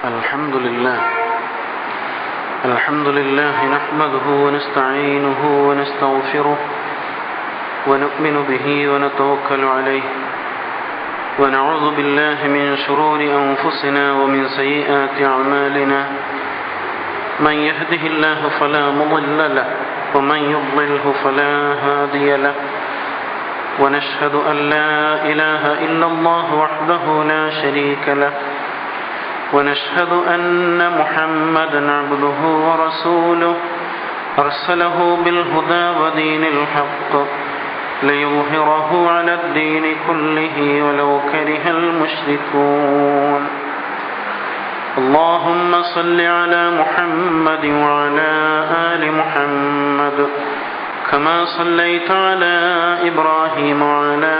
الحمد لله نحمده ونستعينه ونستغفره ونؤمن به ونتوكل عليه ونعوذ بالله من شرور أنفسنا ومن سيئات أعمالنا من يهده الله فلا مضل له ومن يضلله فلا هادي له ونشهد أن لا إله إلا الله وحده لا شريك له ونشهد أن محمدًا عبده ورسوله أرسله بالهدى ودين الحق ليظهره على الدين كله ولو كره المشركون اللهم صل على محمد وعلى آل محمد كما صليت على إبراهيم وعلى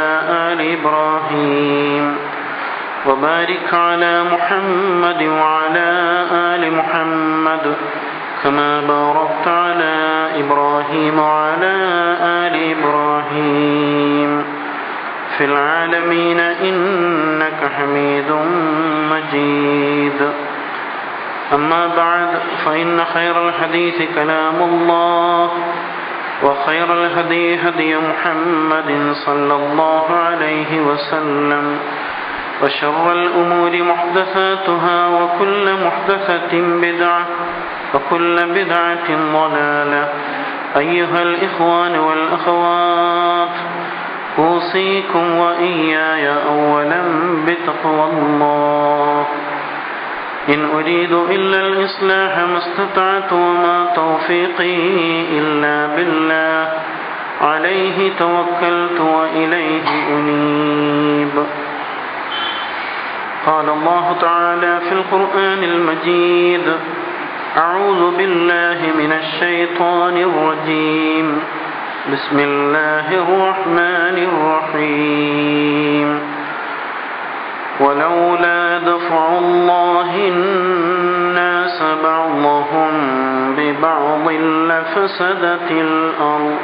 آل إبراهيم وبارك على محمد وعلى آل محمد كما باركت على إبراهيم وعلى آل إبراهيم في العالمين إنك حميد مجيد أما بعد فإن خير الحديث كلام الله وخير الهدي هدي محمد صلى الله عليه وسلم وشر الأمور محدثاتها وكل محدثة بدعة وكل بدعة ضلالة أيها الإخوان والأخوات أوصيكم وإياي أولا بتقوى الله إن أريد إلا الإصلاح ما استطعت وما توفيقي إلا بالله عليه توكلت وإليه أنيب قال الله تعالى في القرآن المجيد أعوذ بالله من الشيطان الرجيم بسم الله الرحمن الرحيم ولولا دفع الله الناس بعضهم ببعض لفسدت الأرض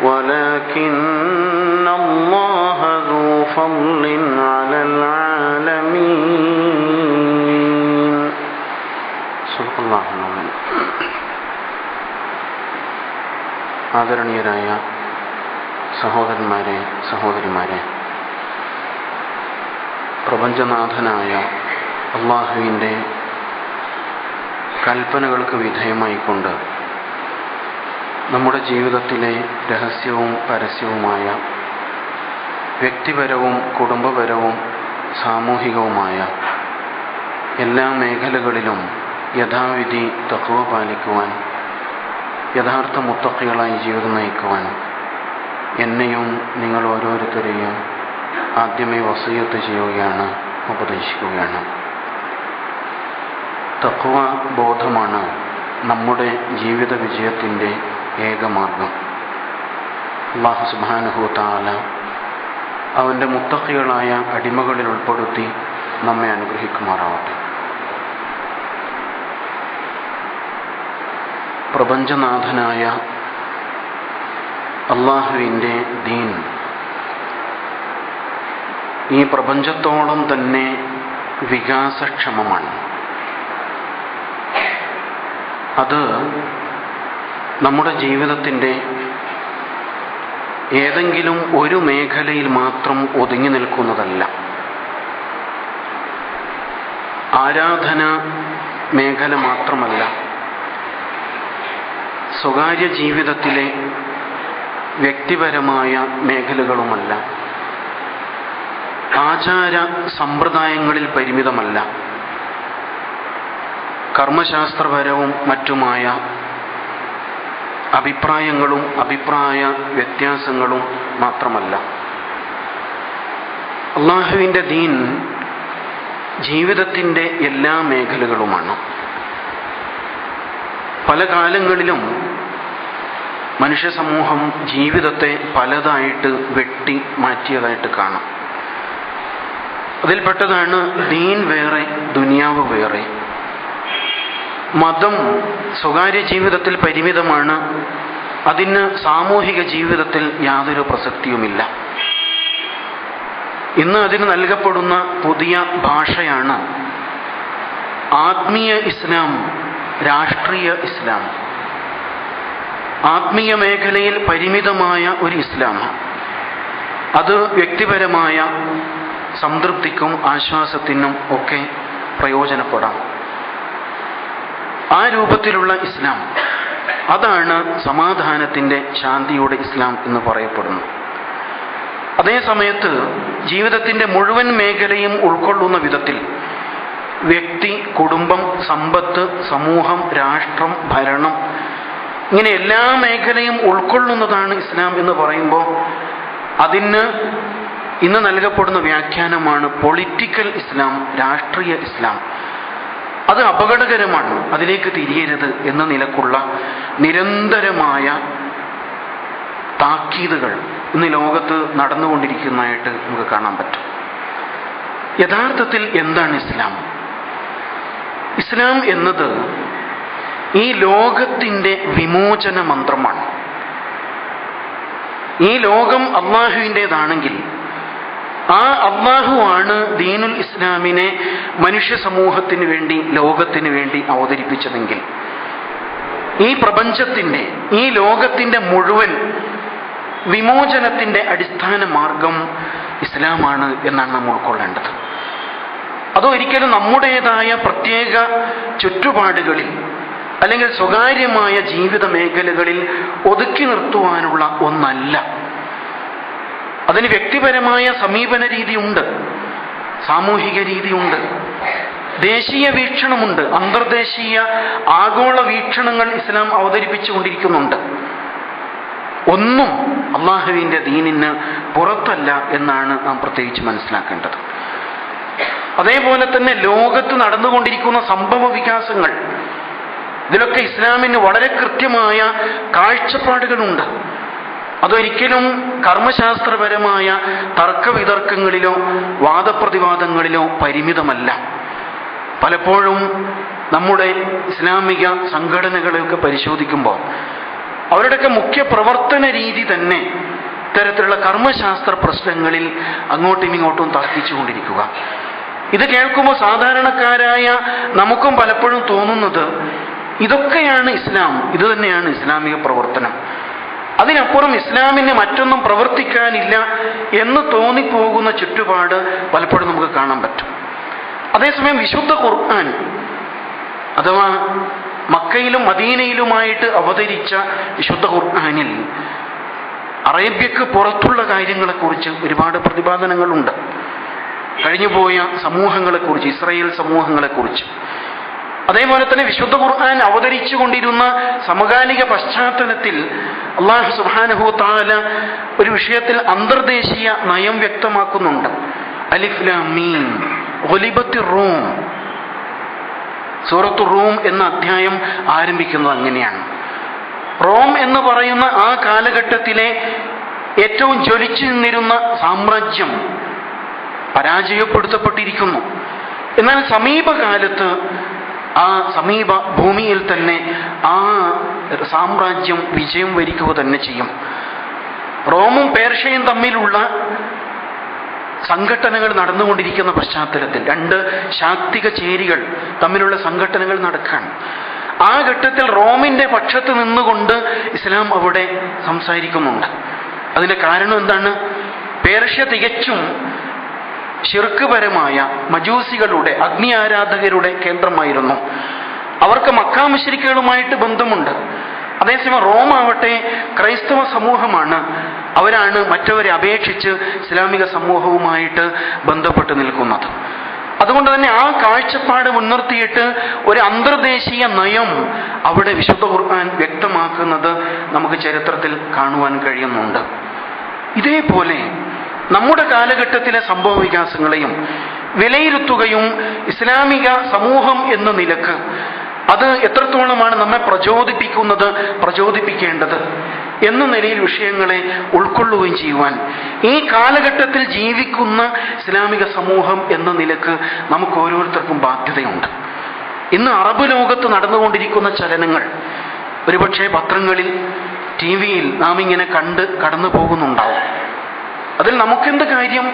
ولكن الله ذو فضل على العالمين صدق الله العظيم. ആദരണീയരായ സഹോദരന്മാരെ, സഹോദരിമാരെ, പ്രപഞ്ചനാഥനായ അല്ലാഹുവിൻ്റെ കൽപ്പനകൾക്ക് വിധേയമായിക്കൊണ്ട് നമ്മുടെ ജീവിതത്തിലെ രഹസ്യവും പരസ്യവുമായ വ്യക്തിപരവും കുടുംബപരവും സാമൂഹികവുമായ എല്ലാ മേഖലകളിലും യഥാവിധി തഖ്വ പാലിക്കുവാൻ, യഥാർത്ഥ മുത്തഖികളായി ജീവിതം നയിക്കുവാൻ എന്നെയും നിങ്ങൾ ഓരോരുത്തരെയും ആദ്യമേ വസിയത്ത് ചെയ്യുകയാണ്, ഉപദേശിക്കുകയാണ്. തഖ്വ ബോധമാണ് നമ്മുടെ ജീവിത വിജയത്തിൻ്റെ ഏകമാർഗം. അല്ലാഹു സുബ്ഹാനഹു വ തആല അവൻ്റെ മുത്തഖികളായ അടിമകളിൽ ഉൾപ്പെടുത്തി നമ്മെ അനുഗ്രഹിക്കുമാറാവട്ടെ. പ്രപഞ്ചനാഥനായ അല്ലാഹുവിൻ്റെ ദീൻ ഈ പ്രപഞ്ചത്തോളം തന്നെ വികാസക്ഷമമാണ്. അത് നമ്മുടെ ജീവിതത്തിൻ്റെ ഏതെങ്കിലും ഒരു മേഖലയിൽ മാത്രം ഒതുങ്ങി നിൽക്കുന്നതല്ല. ആരാധന മേഖല മാത്രമല്ല, സ്വകാര്യ ജീവിതത്തിലെ വ്യക്തിപരമായ മേഖലകളുമല്ല, ആചാര സമ്പ്രദായങ്ങളിൽ പരിമിതമല്ല, കർമ്മശാസ്ത്രപരവും മറ്റുമായ അഭിപ്രായങ്ങളും അഭിപ്രായ വ്യത്യാസങ്ങളും മാത്രമല്ല. അല്ലാഹുവിൻ്റെ ദീൻ ജീവിതത്തിൻ്റെ എല്ലാ മേഖലകളുമാണ്. പല കാലങ്ങളിലും മനുഷ്യ സമൂഹം ജീവിതത്തെ പലതായിട്ട് വെട്ടി മാറ്റിയതായിട്ട് കാണാം. അതിൽപ്പെട്ടതാണ് ദീൻ വേറെ, ദുനിയാവ് വേറെ. മതം സ്വകാര്യ ജീവിതത്തിൽ പരിമിതമാണ്, അതിന് സാമൂഹിക ജീവിതത്തിൽ യാതൊരു പ്രസക്തിയുമില്ല. ഇന്ന് അതിന് നൽകപ്പെടുന്ന പുതിയ ഭാഷയാണ് ആത്മീയ ഇസ്ലാം, രാഷ്ട്രീയ ഇസ്ലാം, ആത്മീയ മേഖലയിൽ പരിമിതമായ ഒരു ഇസ്ലാം, അത് വ്യക്തിപരമായ സംതൃപ്തിക്കും ആശ്വാസത്തിനും ഒക്കെ പ്രയോജനപ്പെടാം. ആ രൂപത്തിലുള്ള ഇസ്ലാം, അതാണ് സമാധാനത്തിൻ്റെ, ശാന്തിയുടെ ഇസ്ലാം എന്ന് പറയപ്പെടുന്നു. അതേ സമയത്ത് ജീവിതത്തിൻ്റെ മുഴുവൻ മേഖലയും ഉൾക്കൊള്ളുന്ന വിധത്തിൽ വ്യക്തി, കുടുംബം, സമ്പത്ത്, സമൂഹം, രാഷ്ട്രം, ഭരണം, ഇങ്ങനെ എല്ലാ മേഖലയും ഉൾക്കൊള്ളുന്നതാണ് ഇസ്ലാം എന്ന് പറയുമ്പോൾ അതിന് ഇന്ന് നൽകപ്പെടുന്ന വ്യാഖ്യാനമാണ് പൊളിറ്റിക്കൽ ഇസ്ലാം, രാഷ്ട്രീയ ഇസ്ലാം. അത് അപകടകരമാണ്, അതിലേക്ക് തിരിയരുത് എന്ന നിലക്കുള്ള നിരന്തരമായ താക്കീതുകൾ ഇന്ന് ലോകത്ത് നടന്നുകൊണ്ടിരിക്കുന്നതായിട്ട് നമുക്ക് കാണാൻ പറ്റും. യഥാർത്ഥത്തിൽ എന്താണ് ഇസ്ലാം? ഇസ്ലാം എന്നത് ഈ ലോകത്തിൻ്റെ വിമോചന മന്ത്രമാണ്. ഈ ലോകം അള്ളാഹുവിൻ്റെതാണെങ്കിൽ ആ അള്ളാഹുവാണ് ദീനുൽ ഇസ്ലാമിനെ മനുഷ്യ സമൂഹത്തിന് വേണ്ടി, ലോകത്തിന് വേണ്ടി അവതരിപ്പിച്ചതെങ്കിൽ ഈ പ്രപഞ്ചത്തിൻ്റെ, ഈ ലോകത്തിൻ്റെ മുഴുവൻ വിമോചനത്തിൻ്റെ അടിസ്ഥാന മാർഗം ഇസ്ലാമാണ് എന്നാണ് നാം ഉൾക്കൊള്ളേണ്ടത്. അതൊരിക്കലും നമ്മുടേതായ പ്രത്യേക ചുറ്റുപാടുകളിൽ അല്ലെങ്കിൽ സ്വകാര്യമായ ജീവിത മേഖലകളിൽ ഒതുക്കി നിർത്തുവാനുള്ള ഒന്നല്ല. അതിന് വ്യക്തിപരമായ സമീപന രീതിയുണ്ട്, സാമൂഹിക രീതിയുണ്ട്, ദേശീയ വീക്ഷണമുണ്ട്, അന്തർദേശീയ ആഗോള വീക്ഷണങ്ങൾ ഇസ്ലാം അവതരിപ്പിച്ചുകൊണ്ടിരിക്കുന്നുണ്ട്. ഒന്നും അള്ളാഹുവിൻ്റെ ദീനിന് പുറത്തല്ല എന്നാണ് നാം പ്രത്യേകിച്ച് മനസ്സിലാക്കേണ്ടത്. അതേപോലെ തന്നെ ലോകത്ത് നടന്നുകൊണ്ടിരിക്കുന്ന സംഭവ വികാസങ്ങൾ, ഇതിലൊക്കെ ഇസ്ലാമിന് വളരെ കൃത്യമായ കാഴ്ചപ്പാടുകളുണ്ട്. അതൊരിക്കലും കർമ്മശാസ്ത്രപരമായ തർക്കവിതർക്കങ്ങളിലോ വാദപ്രതിവാദങ്ങളിലോ പരിമിതമല്ല. പലപ്പോഴും നമ്മുടെ ഇസ്ലാമിക സംഘടനകളെയൊക്കെ പരിശോധിക്കുമ്പോൾ അവരുടെയൊക്കെ മുഖ്യ പ്രവർത്തന രീതി തന്നെ ഇത്തരത്തിലുള്ള കർമ്മശാസ്ത്ര പ്രശ്നങ്ങളിൽ അങ്ങോട്ടും ഇങ്ങോട്ടും തർക്കിച്ചുകൊണ്ടിരിക്കുക. ഇത് കേൾക്കുമ്പോൾ സാധാരണക്കാരായ നമുക്കും പലപ്പോഴും തോന്നുന്നത് ഇതൊക്കെയാണ് ഇസ്ലാം, ഇത് തന്നെയാണ് ഇസ്ലാമിക പ്രവർത്തനം, അതിനപ്പുറം ഇസ്ലാമിന് മറ്റൊന്നും പ്രവർത്തിക്കാനില്ല എന്ന് തോന്നിപ്പോകുന്ന ചുറ്റുപാട് പലപ്പോഴും നമുക്ക് കാണാൻ പറ്റും. അതേസമയം വിശുദ്ധ ഖുർആൻ അഥവാ മക്കയിലും മദീനയിലുമായിട്ട് അവതരിച്ച വിശുദ്ധ ഖുർആനിൽ അറേബ്യക്ക് പുറത്തുള്ള കാര്യങ്ങളെക്കുറിച്ച് ഒരുപാട് പ്രതിപാദനങ്ങളുണ്ട്. കഴിഞ്ഞുപോയ സമൂഹങ്ങളെക്കുറിച്ച്, ഇസ്രായേൽ സമൂഹങ്ങളെക്കുറിച്ച്. അതേപോലെ തന്നെ വിശുദ്ധ ഖുർആൻ അവതരിച്ചു കൊണ്ടിരുന്ന സമകാലിക പശ്ചാത്തലത്തിൽ അല്ലാഹു സുബ്ഹാനഹു തആല ഒരു വിഷയത്തിൽ അന്തർദേശീയ നയം വ്യക്തമാക്കുന്നുണ്ട്. അലിഫ് ലാം മീം ഗുലിബത്തിർ റൂം. സൂറത്തു റൂം എന്ന അധ്യായം ആരംഭിക്കുന്നത് അങ്ങനെയാണ്. റോം എന്ന് പറയുന്ന ആ കാലഘട്ടത്തിലെ ഏറ്റവും ജ്വലിച്ചു നിന്നിരുന്ന സാമ്രാജ്യം പരാജയപ്പെടുത്തപ്പെട്ടിരിക്കുന്നു. എന്നാൽ സമീപകാലത്ത് ആ സമീപ ഭൂമിയിൽ തന്നെ ആ സാമ്രാജ്യം വിജയം വരിക്കുക തന്നെ ചെയ്യും. റോമും പേർഷ്യയും തമ്മിലുള്ള സംഘട്ടനങ്ങൾ നടന്നുകൊണ്ടിരിക്കുന്ന പശ്ചാത്തലത്തിൽ രണ്ട് ശാക്തിക ചേരികൾ തമ്മിലുള്ള സംഘട്ടനങ്ങൾ നടക്കുകയാണ്. ആ ഘട്ടത്തിൽ റോമിന്റെ പക്ഷത്ത് നിന്നുകൊണ്ട് ഇസ്ലാം അവിടെ സംസാരിക്കുന്നുണ്ട്. അതിന്റെ കാരണം എന്താണ്? പേർഷ്യ തികച്ചും ശിർക്ക്പരമായ മജൂസികളുടെ, അഗ്നി ആരാധകരുടെ കേന്ദ്രമായിരുന്നു. അവർക്ക് മക്കാ മുശ്രിക്കുകളുമായിട്ട് ബന്ധമുണ്ട്. അതേസമയം റോം ആവട്ടെ ക്രൈസ്തവ സമൂഹമാണ്. അവരാണ് മറ്റവരെ അപേക്ഷിച്ച് ഇസ്ലാമിക സമൂഹവുമായിട്ട് ബന്ധപ്പെട്ട് നിൽക്കുന്നത്. അതുകൊണ്ട് തന്നെ ആ കാഴ്ചപ്പാട് മുൻനിർത്തിയിട്ട് ഒരു അന്തർദേശീയ നയം അവിടെ വിശുദ്ധ ഖുർആൻ വ്യക്തമാക്കുന്നത് നമുക്ക് ചരിത്രത്തിൽ കാണുവാൻ കഴിയുന്നുണ്ട്. ഇതേപോലെ നമ്മുടെ കാലഘട്ടത്തിലെ സംഭവ വികാസങ്ങളെയും വിലയിരുത്തുകയും ഇസ്ലാമിക സമൂഹം എന്ന നിലക്ക് അത് എത്രത്തോളമാണ് നമ്മെ പ്രചോദിപ്പിക്കുന്നത്, പ്രചോദിപ്പിക്കേണ്ടത് എന്ന നിലയിൽ വിഷയങ്ങളെ ഉൾക്കൊള്ളുകയും ചെയ്യുവാൻ ഈ കാലഘട്ടത്തിൽ ജീവിക്കുന്ന ഇസ്ലാമിക സമൂഹം എന്ന നിലക്ക് നമുക്ക് ഓരോരുത്തർക്കും ബാധ്യതയുണ്ട്. ഇന്ന് അറബ് ലോകത്ത് നടന്നുകൊണ്ടിരിക്കുന്ന ചലനങ്ങൾ ഒരുപക്ഷെ പത്രങ്ങളിൽ, TV-യിൽ നാം ഇങ്ങനെ കടന്നു പോകുന്നുണ്ടാവും. അതിൽ നമുക്കെന്ത് കാര്യം?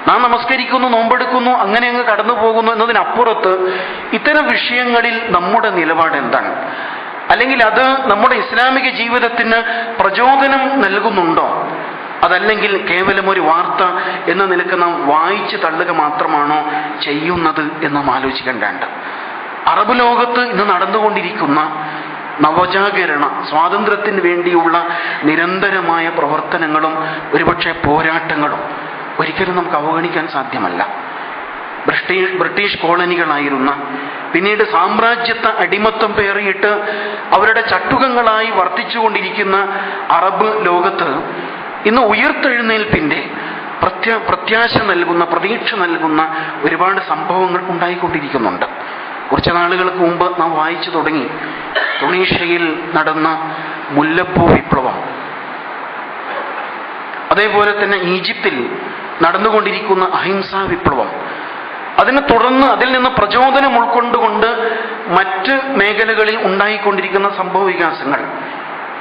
നാം നമസ്കരിക്കുന്നു, നോമ്പെടുക്കുന്നു, അങ്ങനെ അങ്ങ് കടന്നു പോകുന്നു എന്നതിനപ്പുറത്ത് ഇത്തരം വിഷയങ്ങളിൽ നമ്മുടെ നിലപാട് എന്താണ്? അല്ലെങ്കിൽ അത് നമ്മുടെ ഇസ്ലാമിക ജീവിതത്തിന് പ്രചോദനം നൽകുന്നുണ്ടോ? അതല്ലെങ്കിൽ കേവലം ഒരു വാർത്ത എന്ന നിലക്ക് നാം വായിച്ച് തള്ളുക മാത്രമാണോ ചെയ്യുന്നത് എന്ന് നാം ആലോചിക്കേണ്ടതുണ്ട്. അറബ് ലോകത്ത് ഇന്ന് നടന്നുകൊണ്ടിരിക്കുന്ന നവജാഗരണ സ്വാതന്ത്ര്യത്തിന് വേണ്ടിയുള്ള നിരന്തരമായ പ്രവർത്തനങ്ങളും ഒരുപക്ഷെ പോരാട്ടങ്ങളും ഒരിക്കലും നമുക്ക് അവഗണിക്കാൻ സാധ്യമല്ല. ബ്രിട്ടീഷ് കോളനികളായിരുന്ന, പിന്നീട് സാമ്രാജ്യത്വ അടിമത്തം പേറിയിട്ട് അവരുടെ ചട്ടുകങ്ങളായി വർത്തിച്ചുകൊണ്ടിരിക്കുന്ന അറബ് ലോകത്ത് ഇന്ന് ഉയർത്തെഴുന്നേൽപ്പിന്റെ പ്രത്യാശ നൽകുന്ന, പ്രതീക്ഷ നൽകുന്ന ഒരുപാട് സംഭവങ്ങൾ ഉണ്ടായിക്കൊണ്ടിരിക്കുന്നുണ്ട്. കുറച്ച് നാളുകൾക്ക് മുമ്പ് നാം വായിച്ചു തുടങ്ങി തുണീഷ്യയിൽ നടന്ന മുല്ലപ്പൂ വിപ്ലവം, അതേപോലെ തന്നെ ഈജിപ്തിൽ നടന്നുകൊണ്ടിരിക്കുന്ന അഹിംസാ വിപ്ലവം, അതിനെ തുടർന്ന് അതിൽ നിന്ന് പ്രചോദനം ഉൾക്കൊണ്ടുകൊണ്ട് മറ്റ് മേഖലകളിൽ ഉണ്ടായിക്കൊണ്ടിരിക്കുന്ന സംഭവ വികാസങ്ങൾ,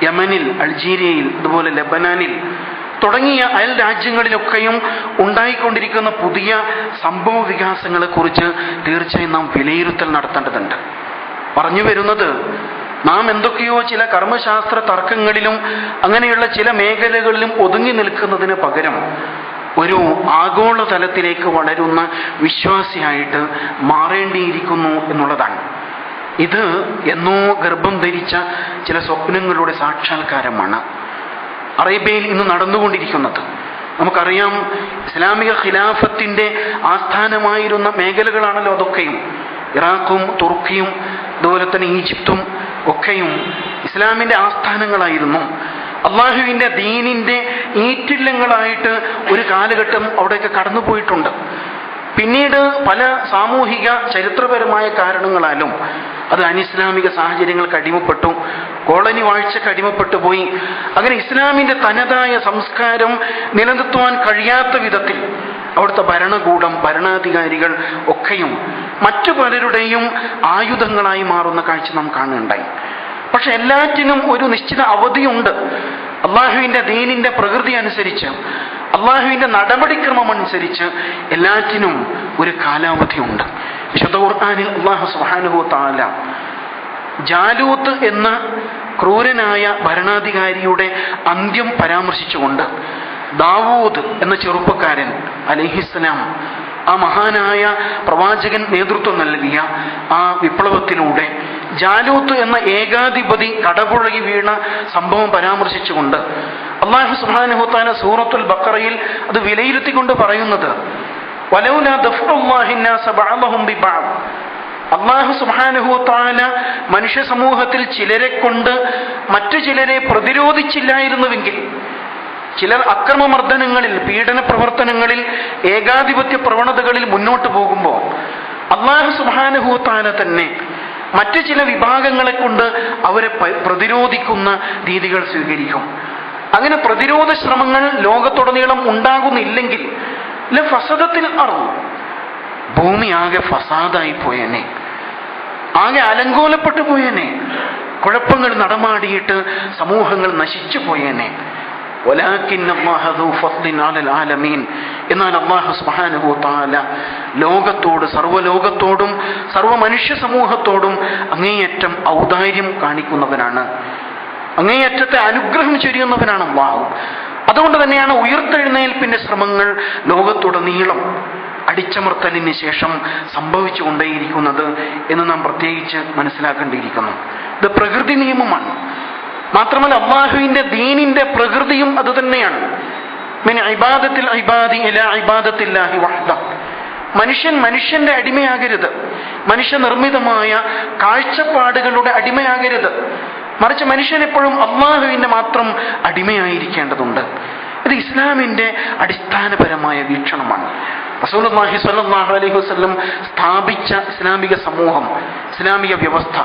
യമനിൽ, അൾജീരിയയിൽ, അതുപോലെ ലെബനാനിൽ തുടങ്ങിയ അയൽ രാജ്യങ്ങളിലൊക്കെയും ഉണ്ടായിക്കൊണ്ടിരിക്കുന്ന പുതിയ സംഭവ വികാസങ്ങളെ കുറിച്ച് തീർച്ചയായും നാം വിലയിരുത്തൽ നടത്തേണ്ടതുണ്ട്. പറഞ്ഞു വരുന്നത്, നാം എന്തൊക്കെയോ ചില കർമ്മശാസ്ത്ര തർക്കങ്ങളിലും അങ്ങനെയുള്ള ചില മേഖലകളിലും ഒതുങ്ങി നിൽക്കുന്നതിന് പകരം ഒരു ആഗോളതലത്തിലേക്ക് വളരുന്ന വിശ്വാസിയായിട്ട് മാറേണ്ടിയിരിക്കുന്നു എന്നുള്ളതാണ്. ഇത് എന്നോ ഗർഭം ധരിച്ച ചില സ്വപ്നങ്ങളുടെ സാക്ഷാത്കാരമാണ് അറേബ്യയിൽ ഇന്ന് നടന്നുകൊണ്ടിരിക്കുന്നത്. നമുക്കറിയാം, ഇസ്ലാമിക ഖിലാഫത്തിന്റെ ആസ്ഥാനമായിരുന്ന മേഖലകളാണല്ലോ അതൊക്കെയും. ഇറാഖും തുർക്കിയും അതുപോലെ തന്നെ ഈജിപ്തും ഒക്കെയും ഇസ്ലാമിന്റെ ആസ്ഥാനങ്ങളായിരുന്നു. അള്ളാഹുവിന്റെ ദീനിന്റെ ഈറ്റില്ലങ്ങളായിട്ട് ഒരു കാലഘട്ടം അവിടെയൊക്കെ കടന്നുപോയിട്ടുണ്ട്. പിന്നീട് പല സാമൂഹിക ചരിത്രപരമായ കാരണങ്ങളാലും അത് അനിസ്ലാമിക സാഹചര്യങ്ങൾക്ക് അടിമപ്പെട്ടു, കോളനി വാഴ്ചക്ക് അടിമപ്പെട്ടു പോയി. അങ്ങനെ ഇസ്ലാമിന്റെ തനതായ സംസ്കാരം നിലനിർത്തുവാൻ കഴിയാത്ത വിധത്തിൽ അവിടുത്തെ ഭരണകൂടം, ഭരണാധികാരികൾ ഒക്കെയും മറ്റു പലരുടെയും ആയുധങ്ങളായി മാറുന്ന കാഴ്ച നാം കാണുന്നുണ്ടായി. പക്ഷെ എല്ലാറ്റിനും ഒരു നിശ്ചിത അവധിയുണ്ട്. അള്ളാഹുവിന്റെ ദീനിന്റെ പ്രകൃതി അനുസരിച്ച്, അള്ളാഹുവിന്റെ നടപടിക്രമം അനുസരിച്ച് എല്ലാറ്റിനും ഒരു കാലാവധിയുണ്ട്. വിശുദ്ധ ഖുർആനിൽ അല്ലാഹു സുബ്ഹാനഹു വ തആല ജാലൂത്ത് എന്ന ക്രൂരനായ ഭരണാധികാരിയുടെ അന്ത്യം പരാമർശിച്ചുകൊണ്ട് ദാവൂദ് എന്ന ചെറുപ്പക്കാരൻ അലൈഹിസ്സലാം, ആ മഹാനായ പ്രവാചകൻ നേതൃത്വം നൽകിയ ആ വിപ്ലവത്തിലൂടെ ജാലൂത്ത് എന്ന ഏകാധിപതി കടപുഴകി വീണ സംഭവം പരാമർശിച്ചുകൊണ്ട് അല്ലാഹു സുബ്ഹാനഹു വ തആല സൂറത്തുൽ ബഖറയിൽ അത് വിലയിരുത്തിക്കൊണ്ട് പറയുന്നത്, വലൗലാ ദഫ്ഉല്ലാഹി നാസ ബഅദഹും ബിബഅദ്, അല്ലാഹു സുബ്ഹാനഹു വ തആല മനുഷ്യ സമൂഹത്തിൽ ചിലരെ കൊണ്ട് മറ്റു ചിലരെ പ്രതിരോധിച്ചില്ലായിരുന്നുവെങ്കിൽ, ചിലർ അക്രമമർദ്ദനങ്ങളിൽ, പീഡന പ്രവർത്തനങ്ങളിൽ, ഏകാധിപത്യ പ്രവണതകളിൽ മുന്നോട്ട് പോകുമ്പോൾ അല്ലാഹു സുബ്ഹാനഹു വ തആല തന്നെ മറ്റു ചില വിഭാഗങ്ങളെ കൊണ്ട് അവരെ പ്രതിരോധിക്കുന്ന രീതികൾ സ്വീകരിക്കും. അങ്ങനെ പ്രതിരോധ ശ്രമങ്ങൾ ലോകത്തുടനീളം ഉണ്ടാകുന്നില്ലെങ്കിൽ ഫസദത്തിൽ അർള്, ഭൂമി ആകെ ഫസാദായി പോയേനെ, ആകെ അലങ്കോലപ്പെട്ടു പോയേനെ, കുഴപ്പങ്ങൾ നടമാടിയിട്ട് സമൂഹങ്ങൾ നശിച്ചു പോയേനെ. എന്നാൽ അല്ലാഹു സുബ്ഹാനഹു വ തആല ലോകത്തോട്, സർവ്വലോകത്തോടും സർവ്വ മനുഷ്യ സമൂഹത്തോടും അങ്ങേയറ്റം ഔദാര്യം കാണിക്കുന്നവനാണ്, അങ്ങേയറ്റത്തെ അനുഗ്രഹം ചൊരിയുന്നവനാണ് അല്ലാഹു. അതുകൊണ്ട് തന്നെയാണ് ഉയർത്തെഴുന്നേൽപ്പിന്റെ ശ്രമങ്ങൾ ലോകത്തുടനീളം അടിച്ചമർത്തലിന് ശേഷം സംഭവിച്ചുകൊണ്ടേയിരിക്കുന്നത് എന്ന് നാം പ്രത്യേകിച്ച് മനസ്സിലാക്കേണ്ടിയിരിക്കുന്നു. ഇത് പ്രകൃതി നിയമമാണ്. മാത്രമല്ല അല്ലാഹുവിന്റെ ദീനിന്റെ പ്രകൃതിയും അത് തന്നെയാണ്. മിൻ ഇബാദത്തിൽ ഇബാദി ഇലാ ഇബാദത്തില്ലാഹി വഹ്ദഹ്. മനുഷ്യന്റെ അടിമയാകരുത്, മനുഷ്യനിർമ്മിതമായ കാഴ്ചപ്പാടുകളുടെ അടിമയാകരുത്. മറിച്ച് മനുഷ്യൻ എപ്പോഴും അല്ലാഹുവിന്റെ മാത്രം അടിമയായിരിക്കേണ്ടതുണ്ട്. ഇത് ഇസ്ലാമിന്റെ അടിസ്ഥാനപരമായ വീക്ഷണമാണ്. റസൂലുള്ളാഹി സ്വല്ലല്ലാഹു അലൈഹി വസല്ലം സ്ഥാപിച്ച ഇസ്ലാമിക സമൂഹം, ഇസ്ലാമിക വ്യവസ്ഥ,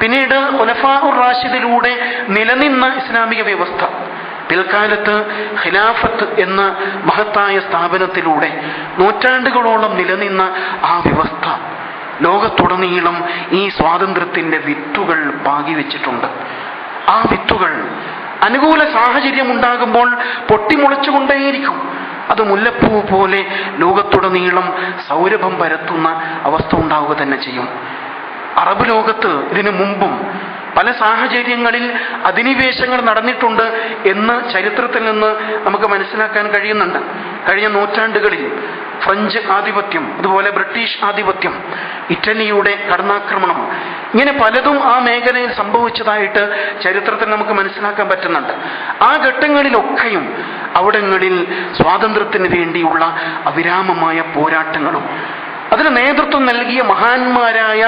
പിന്നീട് ഖുലഫാഉർ റാഷിദിലൂടെ നിലനിന്ന ഇസ്ലാമിക വ്യവസ്ഥ, പിൽക്കാലത്ത് ഖിലാഫത്ത് എന്ന മഹത്തായ സ്ഥാപനത്തിലൂടെ നൂറ്റാണ്ടുകളോളം നിലനിന്ന ആ വ്യവസ്ഥ ലോകത്തുടനീളം ഈ സ്വാതന്ത്ര്യത്തിന്റെ വിത്തുകൾ പാകിവെച്ചിട്ടുണ്ട്. ആ വിത്തുകൾ അനുകൂല സാഹചര്യം ഉണ്ടാകുമ്പോൾ പൊട്ടിമുളച്ചുകൊണ്ടേയിരിക്കും. അത് മുല്ലപ്പൂ പോലെ ലോകത്തുടനീളം സൗരഭം പരത്തുന്ന അവസ്ഥ ഉണ്ടാവുക തന്നെ ചെയ്യും. അറബ് ലോകത്ത് ഇതിനു മുമ്പും പല സാഹചര്യങ്ങളിൽ അധിനിവേശങ്ങൾ നടന്നിട്ടുണ്ട് എന്ന് ചരിത്രത്തിൽ നിന്ന് നമുക്ക് മനസ്സിലാക്കാൻ കഴിയുന്നുണ്ട്. കഴിഞ്ഞ നൂറ്റാണ്ടുകളിൽ ഫ്രഞ്ച് ആധിപത്യം, അതുപോലെ ബ്രിട്ടീഷ് ആധിപത്യം, ഇറ്റലിയുടെ കടന്നാക്രമണം, ഇങ്ങനെ പലതും ആ മേഖലയിൽ സംഭവിച്ചതായിട്ട് ചരിത്രത്തിൽ നമുക്ക് മനസ്സിലാക്കാൻ പറ്റുന്നുണ്ട്. ആ ഘട്ടങ്ങളിലൊക്കെയും അവിടങ്ങളിൽ സ്വാതന്ത്ര്യത്തിന് വേണ്ടിയുള്ള അവിരാമമായ പോരാട്ടങ്ങളും അതിന് നേതൃത്വം നൽകിയ മഹാന്മാരായ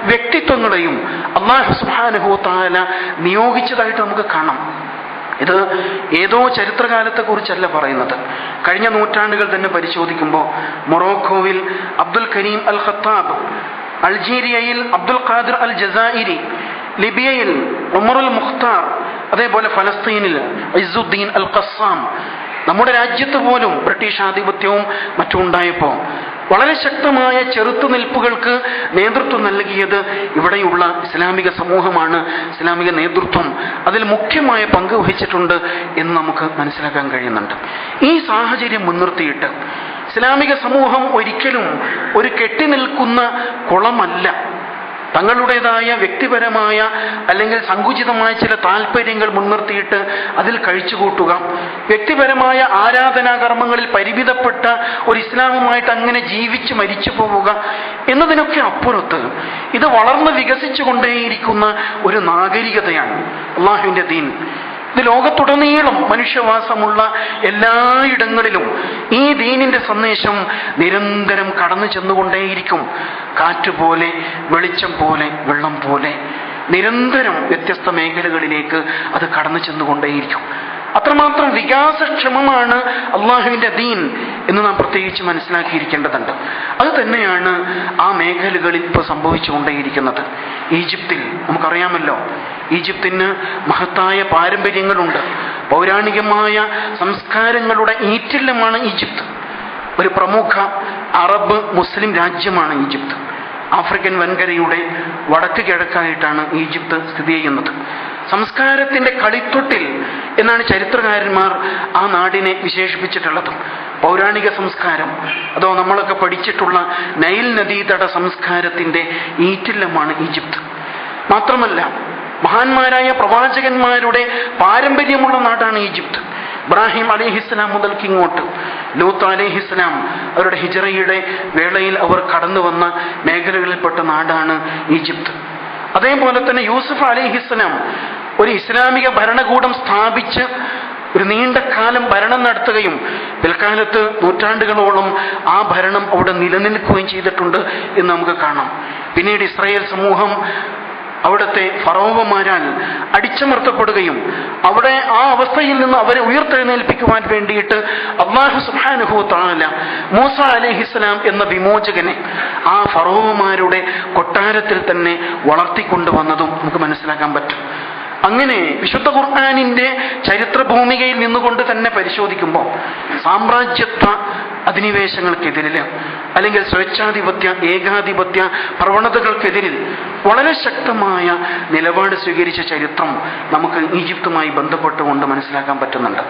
വ്യക്തിത്വങ്ങളെയും അല്ലാഹു സുബ്ഹാനഹു വ തആല നിയോഗിച്ചതായിട്ട് നമുക്ക് കാണാം. ഇത് ഏതോ ചരിത്രകാലത്തെ കുറിച്ചല്ല പറയുന്നത്. കഴിഞ്ഞ നൂറ്റാണ്ടുകൾ തന്നെ പരിശോധിക്കുമ്പോൾ മൊറോക്കോവിൽ അബ്ദുൽ കരീം അൽ ഖത്താബ്, അൾജീരിയയിൽ അബ്ദുൽ ഖാദിർ അൽ ജസായിരി, ലിബിയയിൽ ഉമറുൽ മുഖ്താർ, അതേപോലെ ഫലസ്തീനിൽ ഇസ്സുദ്ദീൻ അൽ ഖസ്സാം, നമ്മുടെ രാജ്യത്ത് പോലും ബ്രിട്ടീഷ് ആധിപത്യവും മറ്റും ഉണ്ടായപ്പോൾ വളരെ ശക്തമായ ചെറുത്തുനിൽപ്പുകൾക്ക് നേതൃത്വം നൽകിയത് ഇവിടെയുള്ള ഇസ്ലാമിക സമൂഹമാണ്. ഇസ്ലാമിക നേതൃത്വം അതിൽ മുഖ്യമായ പങ്ക് വഹിച്ചിട്ടുണ്ട് എന്ന് നമുക്ക് മനസ്സിലാക്കാൻ കഴിയുന്നുണ്ട്. ഈ സാഹചര്യം മുൻനിർത്തിയിട്ട് ഇസ്ലാമിക സമൂഹം ഒരിക്കലും ഒരു കെട്ടിനിൽക്കുന്ന കുളമല്ല. തങ്ങളുടേതായ വ്യക്തിപരമായ അല്ലെങ്കിൽ സങ്കുചിതമായ ചില താല്പര്യങ്ങൾ മുൻനിർത്തിയിട്ട് അതിൽ കഴിച്ചുകൂട്ടുക, വ്യക്തിപരമായ ആരാധനാകർമ്മങ്ങളിൽ പരിമിതപ്പെട്ട ഒരു ഇസ്ലാമുമായിട്ട് അങ്ങനെ ജീവിച്ച് മരിച്ചു പോവുക എന്നതിനൊക്കെ അപ്പുറത്ത് ഇത് വളർന്ന് വികസിച്ചു കൊണ്ടേയിരിക്കുന്ന ഒരു നാഗരികതയാണ് അള്ളാഹുവിൻ്റെ ദീൻ. ഇത് ലോകത്തുടനീളം മനുഷ്യവാസമുള്ള എല്ലായിടങ്ങളിലും ഈ ദീനിന്റെ സന്ദേശം നിരന്തരം കടന്നു ചെന്നുകൊണ്ടേയിരിക്കും. കാറ്റുപോലെ, വെളിച്ചം പോലെ, വെള്ളം പോലെ നിരന്തരം വ്യത്യസ്ത മേഖലകളിലേക്ക് അത് കടന്നു ചെന്നുകൊണ്ടേയിരിക്കും. അത്രമാത്രം വികാസക്ഷമമാണ് അള്ളാഹുവിൻ്റെ ദീൻ എന്ന് നാം പ്രത്യേകിച്ച് മനസ്സിലാക്കിയിരിക്കേണ്ടതുണ്ട്. അത് തന്നെയാണ് ആ മേഖലകളിൽ ഇപ്പോൾ സംഭവിച്ചുകൊണ്ടേയിരിക്കുന്നത്. ഈജിപ്തിൽ നമുക്കറിയാമല്ലോ, ഈജിപ്തിന് മഹത്തായ പാരമ്പര്യങ്ങളുണ്ട്. പൗരാണികമായ സംസ്കാരങ്ങളുടെ ഈറ്റില്ലമാണ് ഈജിപ്ത്. ഒരു പ്രമുഖ അറബ് മുസ്ലിം രാജ്യമാണ് ഈജിപ്ത്. ആഫ്രിക്കൻ വൻകരയുടെ വടക്ക് കിഴക്കായിട്ടാണ് ഈജിപ്ത് സ്ഥിതി ചെയ്യുന്നത്. സംസ്കാരത്തിന്റെ കളിത്തൊട്ടിൽ എന്നാണ് ചരിത്രകാരന്മാർ ആ നാടിനെ വിശേഷിപ്പിച്ചിട്ടുള്ളത്. പൗരാണിക സംസ്കാരം, അതോ നമ്മളൊക്കെ പഠിച്ചിട്ടുള്ള നൈൽ നദീതട സംസ്കാരത്തിന്റെ ഈറ്റില്ലമാണ് ഈജിപ്ത്. മാത്രമല്ല, മഹാന്മാരായ പ്രവാചകന്മാരുടെ പാരമ്പര്യമുള്ള നാടാണ് ഈജിപ്ത്. ഇബ്രാഹിം അലൈഹിസ്സലാം മുതൽക്ക് ഇങ്ങോട്ട് ലൂത്ത് അലൈഹിസ്സലാം അവരുടെ ഹിജറയുടെ വേളയിൽ അവർ കടന്നു വന്ന മേഖലകളിൽപ്പെട്ട നാടാണ് ഈജിപ്ത്. അതേപോലെ തന്നെ യൂസുഫ് അലൈഹിസ്സലാം ഒരു ഇസ്ലാമിക ഭരണകൂടം സ്ഥാപിച്ച് ഒരു നീണ്ട കാലം ഭരണം നടത്തുകയും പിൽക്കാലത്ത് നൂറ്റാണ്ടുകളോളം ആ ഭരണം അവിടെ നിലനിൽക്കുകയും ചെയ്തിട്ടുണ്ട് എന്ന് നമുക്ക് കാണാം. പിന്നീട് ഇസ്രായേൽ സമൂഹം അവിടുത്തെ ഫറോവമാരാൽ അടിച്ചമർത്തപ്പെടുകയും അവിടെ ആ അവസ്ഥയിൽ നിന്ന് അവരെ ഉയർത്തെഴുന്നേൽപ്പിക്കുവാൻ വേണ്ടിയിട്ട് അല്ലാഹു സുബ്ഹാനഹു വ തആല മൂസ അലൈഹിസ്സലാം എന്ന വിമോചകനെ ആ ഫറോവമാരുടെ കൊട്ടാരത്തിൽ തന്നെ വളർത്തിക്കൊണ്ടുവന്നതും നമുക്ക് മനസ്സിലാക്കാൻ പറ്റും. അങ്ങനെ വിശുദ്ധ ഖുർആനിന്റെ ചരിത്ര ഭൂമികയിൽ നിന്നുകൊണ്ട് തന്നെ പരിശോധിക്കുമ്പോൾ സാമ്രാജ്യത്വ അധിനിവേശങ്ങൾക്കെതിരിൽ അല്ലെങ്കിൽ സ്വേച്ഛാധിപത്യ ഏകാധിപത്യ പ്രവണതകൾക്കെതിരിൽ വളരെ ശക്തമായ നിലപാട് സ്വീകരിച്ച ചരിത്രം നമുക്ക് ഈജിപ്തുമായി ബന്ധപ്പെട്ടുകൊണ്ട് മനസ്സിലാക്കാൻ പറ്റുന്നുണ്ട്.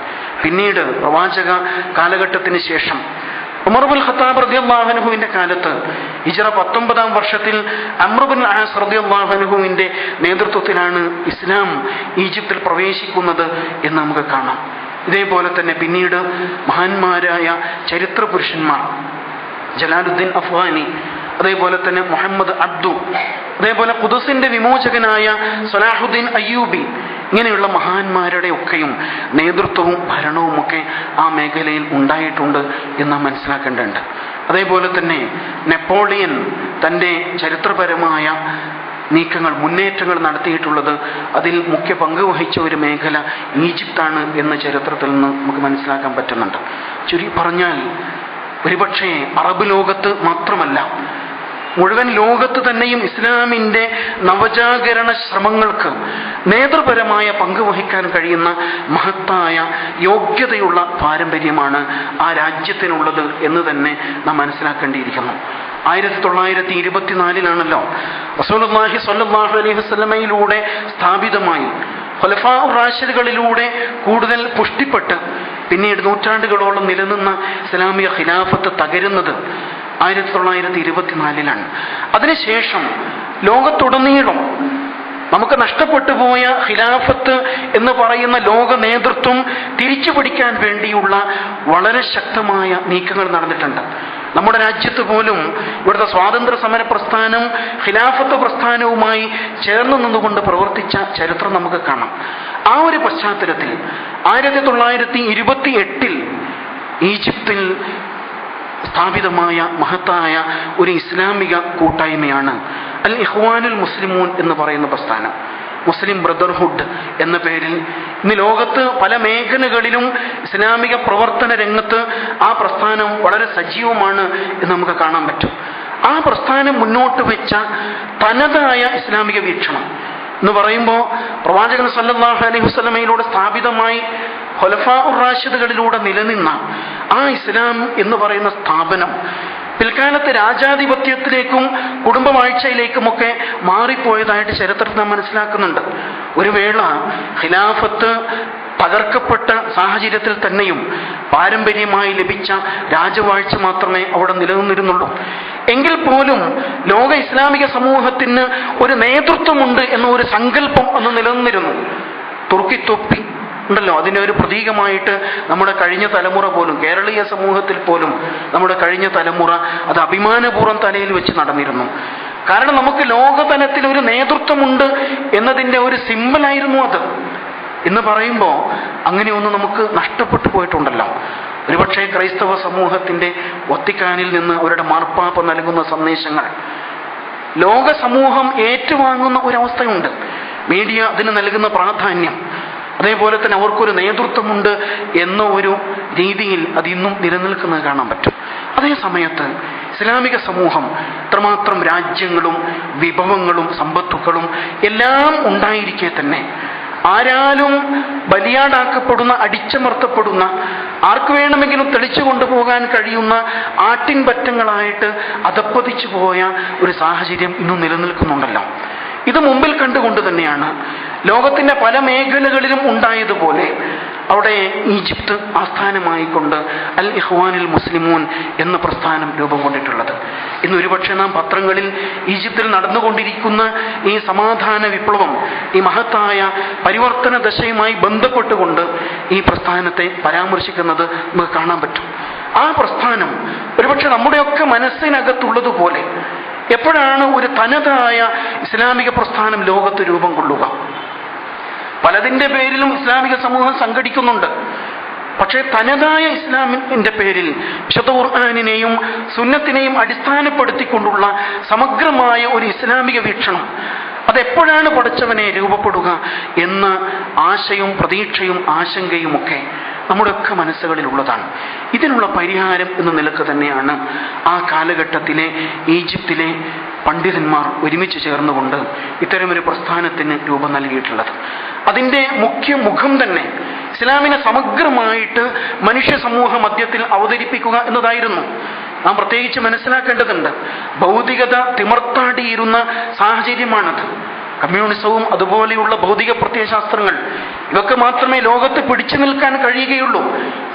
പിന്നീട് പ്രവാചക കാലഘട്ടത്തിന് ശേഷം ഉമർ ഇബ്നുൽ ഖത്താബ് റളിയല്ലാഹു അൻഹുവിന്റെ കാലത്ത് ഹിജ്റ 19-ാം വർഷത്തിൽ അംർ ഇബ്നുൽ ആസ് റളിയല്ലാഹു അൻഹുവിന്റെ നേതൃത്വത്തിലാണ് ഇസ്ലാം ഈജിപ്തിൽ പ്രവേശിക്കുന്നത് എന്ന് നമുക്ക് കാണാം. ഇതേപോലെ തന്നെ പിന്നീട് മഹാന്മാരായ ചരിത്ര പുരുഷന്മാർ ജലാലുദ്ദീൻ അഫ്ഗാനി, അതേപോലെ തന്നെ മുഹമ്മദ് അബ്ദു, അതേപോലെ ഖുദ്സിന്റെ വിമോചകനായ സലാഹുദ്ദീൻ അയ്യൂബി, ഇങ്ങനെയുള്ള മഹാന്മാരുടെ ഒക്കെയും നേതൃത്വവും ഭരണവും ഒക്കെ ആ മേഖലയിൽ ഉണ്ടായിട്ടുണ്ട് എന്ന് നാം മനസ്സിലാക്കേണ്ടതുണ്ട്. അതേപോലെ തന്നെ നെപ്പോളിയൻ തൻ്റെ ചരിത്രപരമായ നീക്കങ്ങൾ, മുന്നേറ്റങ്ങൾ നടത്തിയിട്ടുള്ളത് അതിൽ മുഖ്യ പങ്ക് വഹിച്ച ഒരു മേഖല ഈജിപ്താണ് എന്ന് ചരിത്രത്തിൽ നിന്ന് നമുക്ക് മനസ്സിലാക്കാൻ പറ്റുന്നുണ്ട്. ചുരുക്കി പറഞ്ഞാൽ ഒരുപക്ഷെ അറബ് ലോകത്ത് മാത്രമല്ല, മുഴുവൻ ലോകത്ത് തന്നെയും ഇസ്ലാമിൻ്റെ നവജാഗരണ ശ്രമങ്ങൾക്ക് നേതൃപരമായ പങ്ക് വഹിക്കാൻ കഴിയുന്ന മഹത്തായ യോഗ്യതയുള്ള പാരമ്പര്യമാണ് ആ രാജ്യത്തിനുള്ളത് എന്ന് തന്നെ നാം മനസ്സിലാക്കേണ്ടിയിരിക്കുന്നു. 1924 റസൂലുള്ളാഹി സ്വല്ലല്ലാഹു അലൈഹി വസല്ലമയിലൂടെ സ്ഥാപിതമായി ഖുലഫാഉർ റാഷിദുകളിലൂടെ കൂടുതൽ പുഷ്ടിപ്പെട്ട് പിന്നീട് നൂറ്റാണ്ടുകളോളം നിലനിന്ന ഇസ്ലാമിക ഖിലാഫത്ത് തകരുന്നത് 1924 അതിനുശേഷം ലോകത്തുടനീളം നമുക്ക് നഷ്ടപ്പെട്ടു പോയ ഖിലാഫത്ത് എന്ന് പറയുന്ന ലോക നേതൃത്വം തിരിച്ചു പിടിക്കാൻ വേണ്ടിയുള്ള വളരെ ശക്തമായ നീക്കങ്ങൾ നടന്നിട്ടുണ്ട്. നമ്മുടെ രാജ്യത്ത് പോലും ഇവിടുത്തെ സ്വാതന്ത്ര്യ സമര പ്രസ്ഥാനം ഖിലാഫത്ത് പ്രസ്ഥാനവുമായി ചേർന്ന് നിന്നുകൊണ്ട് പ്രവർത്തിച്ച ചരിത്രം നമുക്ക് കാണാം. ആ ഒരു പശ്ചാത്തലത്തിൽ 1928 ഈജിപ്തിൽ സ്ഥാപിതമായ മഹത്തായ ഒരു ഇസ്ലാമിക കൂട്ടായ്മയാണ് അൽ ഇഖ്വാനുൽ മുസ്ലിമൂൻ എന്ന് പറയുന്ന പ്രസ്ഥാനം. മുസ്ലിം ബ്രദർഹുഡ് എന്ന പേരിൽ ഇന്ന് ലോകത്ത് പല മേഖലകളിലും ഇസ്ലാമിക പ്രവർത്തന രംഗത്ത് ആ പ്രസ്ഥാനം വളരെ സജീവമാണ് എന്ന് നമുക്ക് കാണാൻ പറ്റും. ആ പ്രസ്ഥാനം മുന്നോട്ട് വെച്ച തനതായ ഇസ്ലാമിക വീക്ഷണം എന്ന് പറയുമ്പോൾ പ്രവാചകൻ സല്ലല്ലാഹു അലൈഹി വസല്ലമയിലൂടെ സ്ഥാപിതമായി ഖുലഫാഉർ റാഷിദുകളിലൂടെ നിലനിന്ന ആ ഇസ്ലാം എന്ന് പറയുന്ന സ്ഥാപനം പിൽക്കാലത്ത് രാജാധിപത്യത്തിലേക്കും കുടുംബവാഴ്ചയിലേക്കുമൊക്കെ മാറിപ്പോയതായിട്ട് ചരിത്രത്തിൽ നാം മനസ്സിലാക്കുന്നുണ്ട്. ഒരു വേള ഖിലാഫത്ത് തകർക്കപ്പെട്ട സാഹചര്യത്തിൽ തന്നെയും പാരമ്പര്യമായി ലഭിച്ച രാജവാഴ്ച മാത്രമേ അവിടെ നിലനിന്നിരുന്നുള്ളൂ. എങ്കിൽ പോലും ലോക ഇസ്ലാമിക സമൂഹത്തിന് ഒരു നേതൃത്വമുണ്ട് എന്ന ഒരു സങ്കല്പം അന്ന് നിലനിന്നിരുന്നു. തുർക്കി തൊപ്പി ഉണ്ടല്ലോ, അതിൻ്റെ ഒരു പ്രതീകമായിട്ട് നമ്മുടെ കഴിഞ്ഞ തലമുറ പോലും, കേരളീയ സമൂഹത്തിൽ പോലും നമ്മുടെ കഴിഞ്ഞ തലമുറ അത് അഭിമാനപൂർവ്വം തലയിൽ വെച്ച് നടന്നിരുന്നു. കാരണം നമുക്ക് ലോകതലത്തിൽ ഒരു നേതൃത്വമുണ്ട് എന്നതിൻ്റെ ഒരു സിമ്പലായിരുന്നു അത്. എന്ന് പറയുമ്പോൾ അങ്ങനെയൊന്നും നമുക്ക് നഷ്ടപ്പെട്ടു പോയിട്ടുണ്ടല്ലോ. ഒരുപക്ഷെ ക്രൈസ്തവ സമൂഹത്തിൻ്റെ വത്തിക്കാനിൽ നിന്ന് അവരുടെ മാർപ്പാപ്പ നൽകുന്ന സന്ദേശങ്ങൾ ലോക സമൂഹം ഏറ്റുവാങ്ങുന്ന ഒരവസ്ഥയുണ്ട്. മീഡിയ അതിന് നൽകുന്ന പ്രാധാന്യം, അതേപോലെ തന്നെ അവർക്കൊരു നേതൃത്വമുണ്ട് എന്ന ഒരു രീതിയിൽ അതിന്നും നിലനിൽക്കുന്നത് കാണാൻ പറ്റും. അതേ സമയത്ത് ഇസ്ലാമിക സമൂഹം ഇത്രമാത്രം രാജ്യങ്ങളും വിഭവങ്ങളും സമ്പത്തുക്കളും എല്ലാം ഉണ്ടായിരിക്കെ തന്നെ ആരാലും ബലിയാടാക്കപ്പെടുന്ന, അടിച്ചമർത്തപ്പെടുന്ന, ആർക്ക് വേണമെങ്കിലും തെളിച്ചു കൊണ്ടുപോകാൻ കഴിയുന്ന ആട്ടിൻപറ്റങ്ങളായിട്ട് അധപ്പതിച്ചു പോയ ഒരു സാഹചര്യം ഇന്നും നിലനിൽക്കുന്നുണ്ടല്ലോ. ഇത് മുമ്പിൽ കണ്ടുകൊണ്ട് തന്നെയാണ് ലോകത്തിൻ്റെ പല മേഖലകളിലും ഉണ്ടായതുപോലെ അവിടെ ഈജിപ്ത് ആസ്ഥാനമായിക്കൊണ്ട് അൽ ഇഖ്വാനുൽ മുസ്ലിമൂൻ എന്ന പ്രസ്ഥാനം രൂപം കൊണ്ടിട്ടുള്ളത്. ഇന്ന് ഒരുപക്ഷെ നാം പത്രങ്ങളിൽ ഈജിപ്തിൽ നടന്നുകൊണ്ടിരിക്കുന്ന ഈ സമാധാന വിപ്ലവം, ഈ മഹത്തായ പരിവർത്തന ദശയുമായി ബന്ധപ്പെട്ടുകൊണ്ട് ഈ പ്രസ്ഥാനത്തെ പരാമർശിക്കുന്നത് നമുക്ക് കാണാൻ പറ്റും. ആ പ്രസ്ഥാനം ഒരുപക്ഷെ നമ്മുടെയൊക്കെ മനസ്സിനകത്തുള്ളതുപോലെ എപ്പോഴാണ് ഒരു തനതായ ഇസ്ലാമിക പ്രസ്ഥാനം ലോകത്ത് രൂപം കൊള്ളുക? പലതിൻ്റെ പേരിലും ഇസ്ലാമിക സമൂഹം സംഘടിക്കുന്നുണ്ട്. പക്ഷേ തനതായ ഇസ്ലാമിൻ്റെ പേരിൽ വിശുദ്ധ ഖുർആനിനെയും സുന്നത്തിനെയും അടിസ്ഥാനപ്പെടുത്തിക്കൊണ്ടുള്ള സമഗ്രമായ ഒരു ഇസ്ലാമിക വീക്ഷണം അതെപ്പോഴാണ് പടച്ചവനെ രൂപപ്പെടുക എന്ന ആശയും പ്രതീക്ഷയും ആശങ്കയുമൊക്കെ നമ്മുടെയൊക്കെ മനസ്സുകളിലുള്ളതാണ്. ഇതിനുള്ള പരിഹാരം എന്ന നിലക്ക് തന്നെയാണ് ആ കാലഘട്ടത്തിലെ ഈജിപ്തിലെ പണ്ഡിതന്മാർ ഒരുമിച്ച് ചേർന്നുകൊണ്ട് ഇത്തരമൊരു പ്രസ്ഥാനത്തിന് രൂപം നൽകിയിട്ടുള്ളത്. അതിൻ്റെ മുഖ്യ മുഖം തന്നെ ഇസ്ലാമിനെ സമഗ്രമായിട്ട് മനുഷ്യ സമൂഹ മധ്യത്തിൽ അവതരിപ്പിക്കുക എന്നതായിരുന്നു. നാം പ്രത്യേകിച്ച് മനസ്സിലാക്കേണ്ടതുണ്ട്, ഭൗതികത തിമർത്താടിയിരുന്ന സാഹചര്യമാണത്. കമ്മ്യൂണിസവും അതുപോലെയുള്ള ഭൗതിക പ്രത്യയശാസ്ത്രങ്ങൾ ഇതൊക്കെ മാത്രമേ ലോകത്ത് പിടിച്ചു നിൽക്കാൻ കഴിയുകയുള്ളൂ.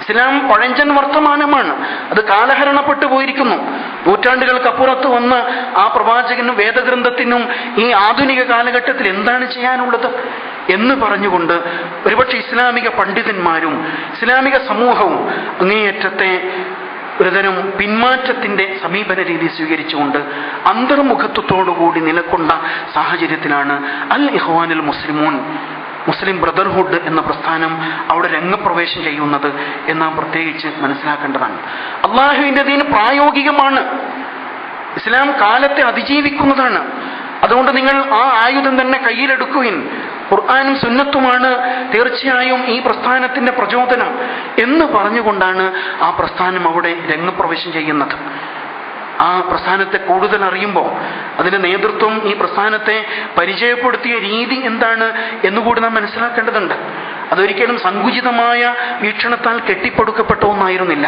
ഇസ്ലാം പഴഞ്ചൻ വർത്തമാനമാണ്, അത് കാലഹരണപ്പെട്ടു പോയിരിക്കുന്നു. നൂറ്റാണ്ടുകൾക്കപ്പുറത്ത് വന്ന ആ പ്രവാചകനും വേദഗ്രന്ഥത്തിനും ഈ ആധുനിക കാലഘട്ടത്തിൽ എന്താണ് ചെയ്യാനുള്ളത് എന്ന് പറഞ്ഞുകൊണ്ട് ഒരുപക്ഷെ ഇസ്ലാമിക പണ്ഡിതന്മാരും ഇസ്ലാമിക സമൂഹവും അങ്ങേയറ്റത്തെ ഒരുതരം പിന്മാറ്റത്തിൻ്റെ സമീപന രീതി സ്വീകരിച്ചുകൊണ്ട് അന്തർമുഖത്വത്തോടുകൂടി നിലകൊണ്ട സാഹചര്യത്തിലാണ് അൽ ഇഖ്വാനുൽ മുസ്ലിമൂൻ, മുസ്ലിം ബ്രദർഹുഡ് എന്ന പ്രസ്ഥാനം അവിടെ രംഗപ്രവേശം ചെയ്യുന്നത് എന്ന് നാം പ്രത്യേകിച്ച് മനസ്സിലാക്കേണ്ടതാണ്. അള്ളാഹുവിൻ്റെ ദീൻ പ്രായോഗികമാണ്. ഇസ്ലാം കാലത്തെ അതിജീവിക്കുന്നതാണ്. അതുകൊണ്ട് നിങ്ങൾ ആ ആയുധം തന്നെ കയ്യിലെടുക്കുവിൻ. ഖുർആനും സുന്നത്തുമാണ് തീർച്ചയായും ഈ പ്രസ്ഥാനത്തിൻ്റെ പ്രചോദനം എന്ന് പറഞ്ഞുകൊണ്ടാണ് ആ പ്രസ്ഥാനം അവിടെ രംഗപ്രവേശം ചെയ്യുന്നത്. ആ പ്രസ്ഥാനത്തെ കൂടുതൽ അറിയുമ്പോൾ അതിൻ്റെ നേതൃത്വം ഈ പ്രസ്ഥാനത്തെ പരിചയപ്പെടുത്തിയ രീതി എന്താണ് എന്നുകൂടി നാം മനസ്സിലാക്കേണ്ടതുണ്ട്. അതൊരിക്കലും സങ്കുചിതമായ വീക്ഷണത്താൽ കെട്ടിപ്പടുക്കപ്പെട്ട ഒന്നായിരുന്നില്ല.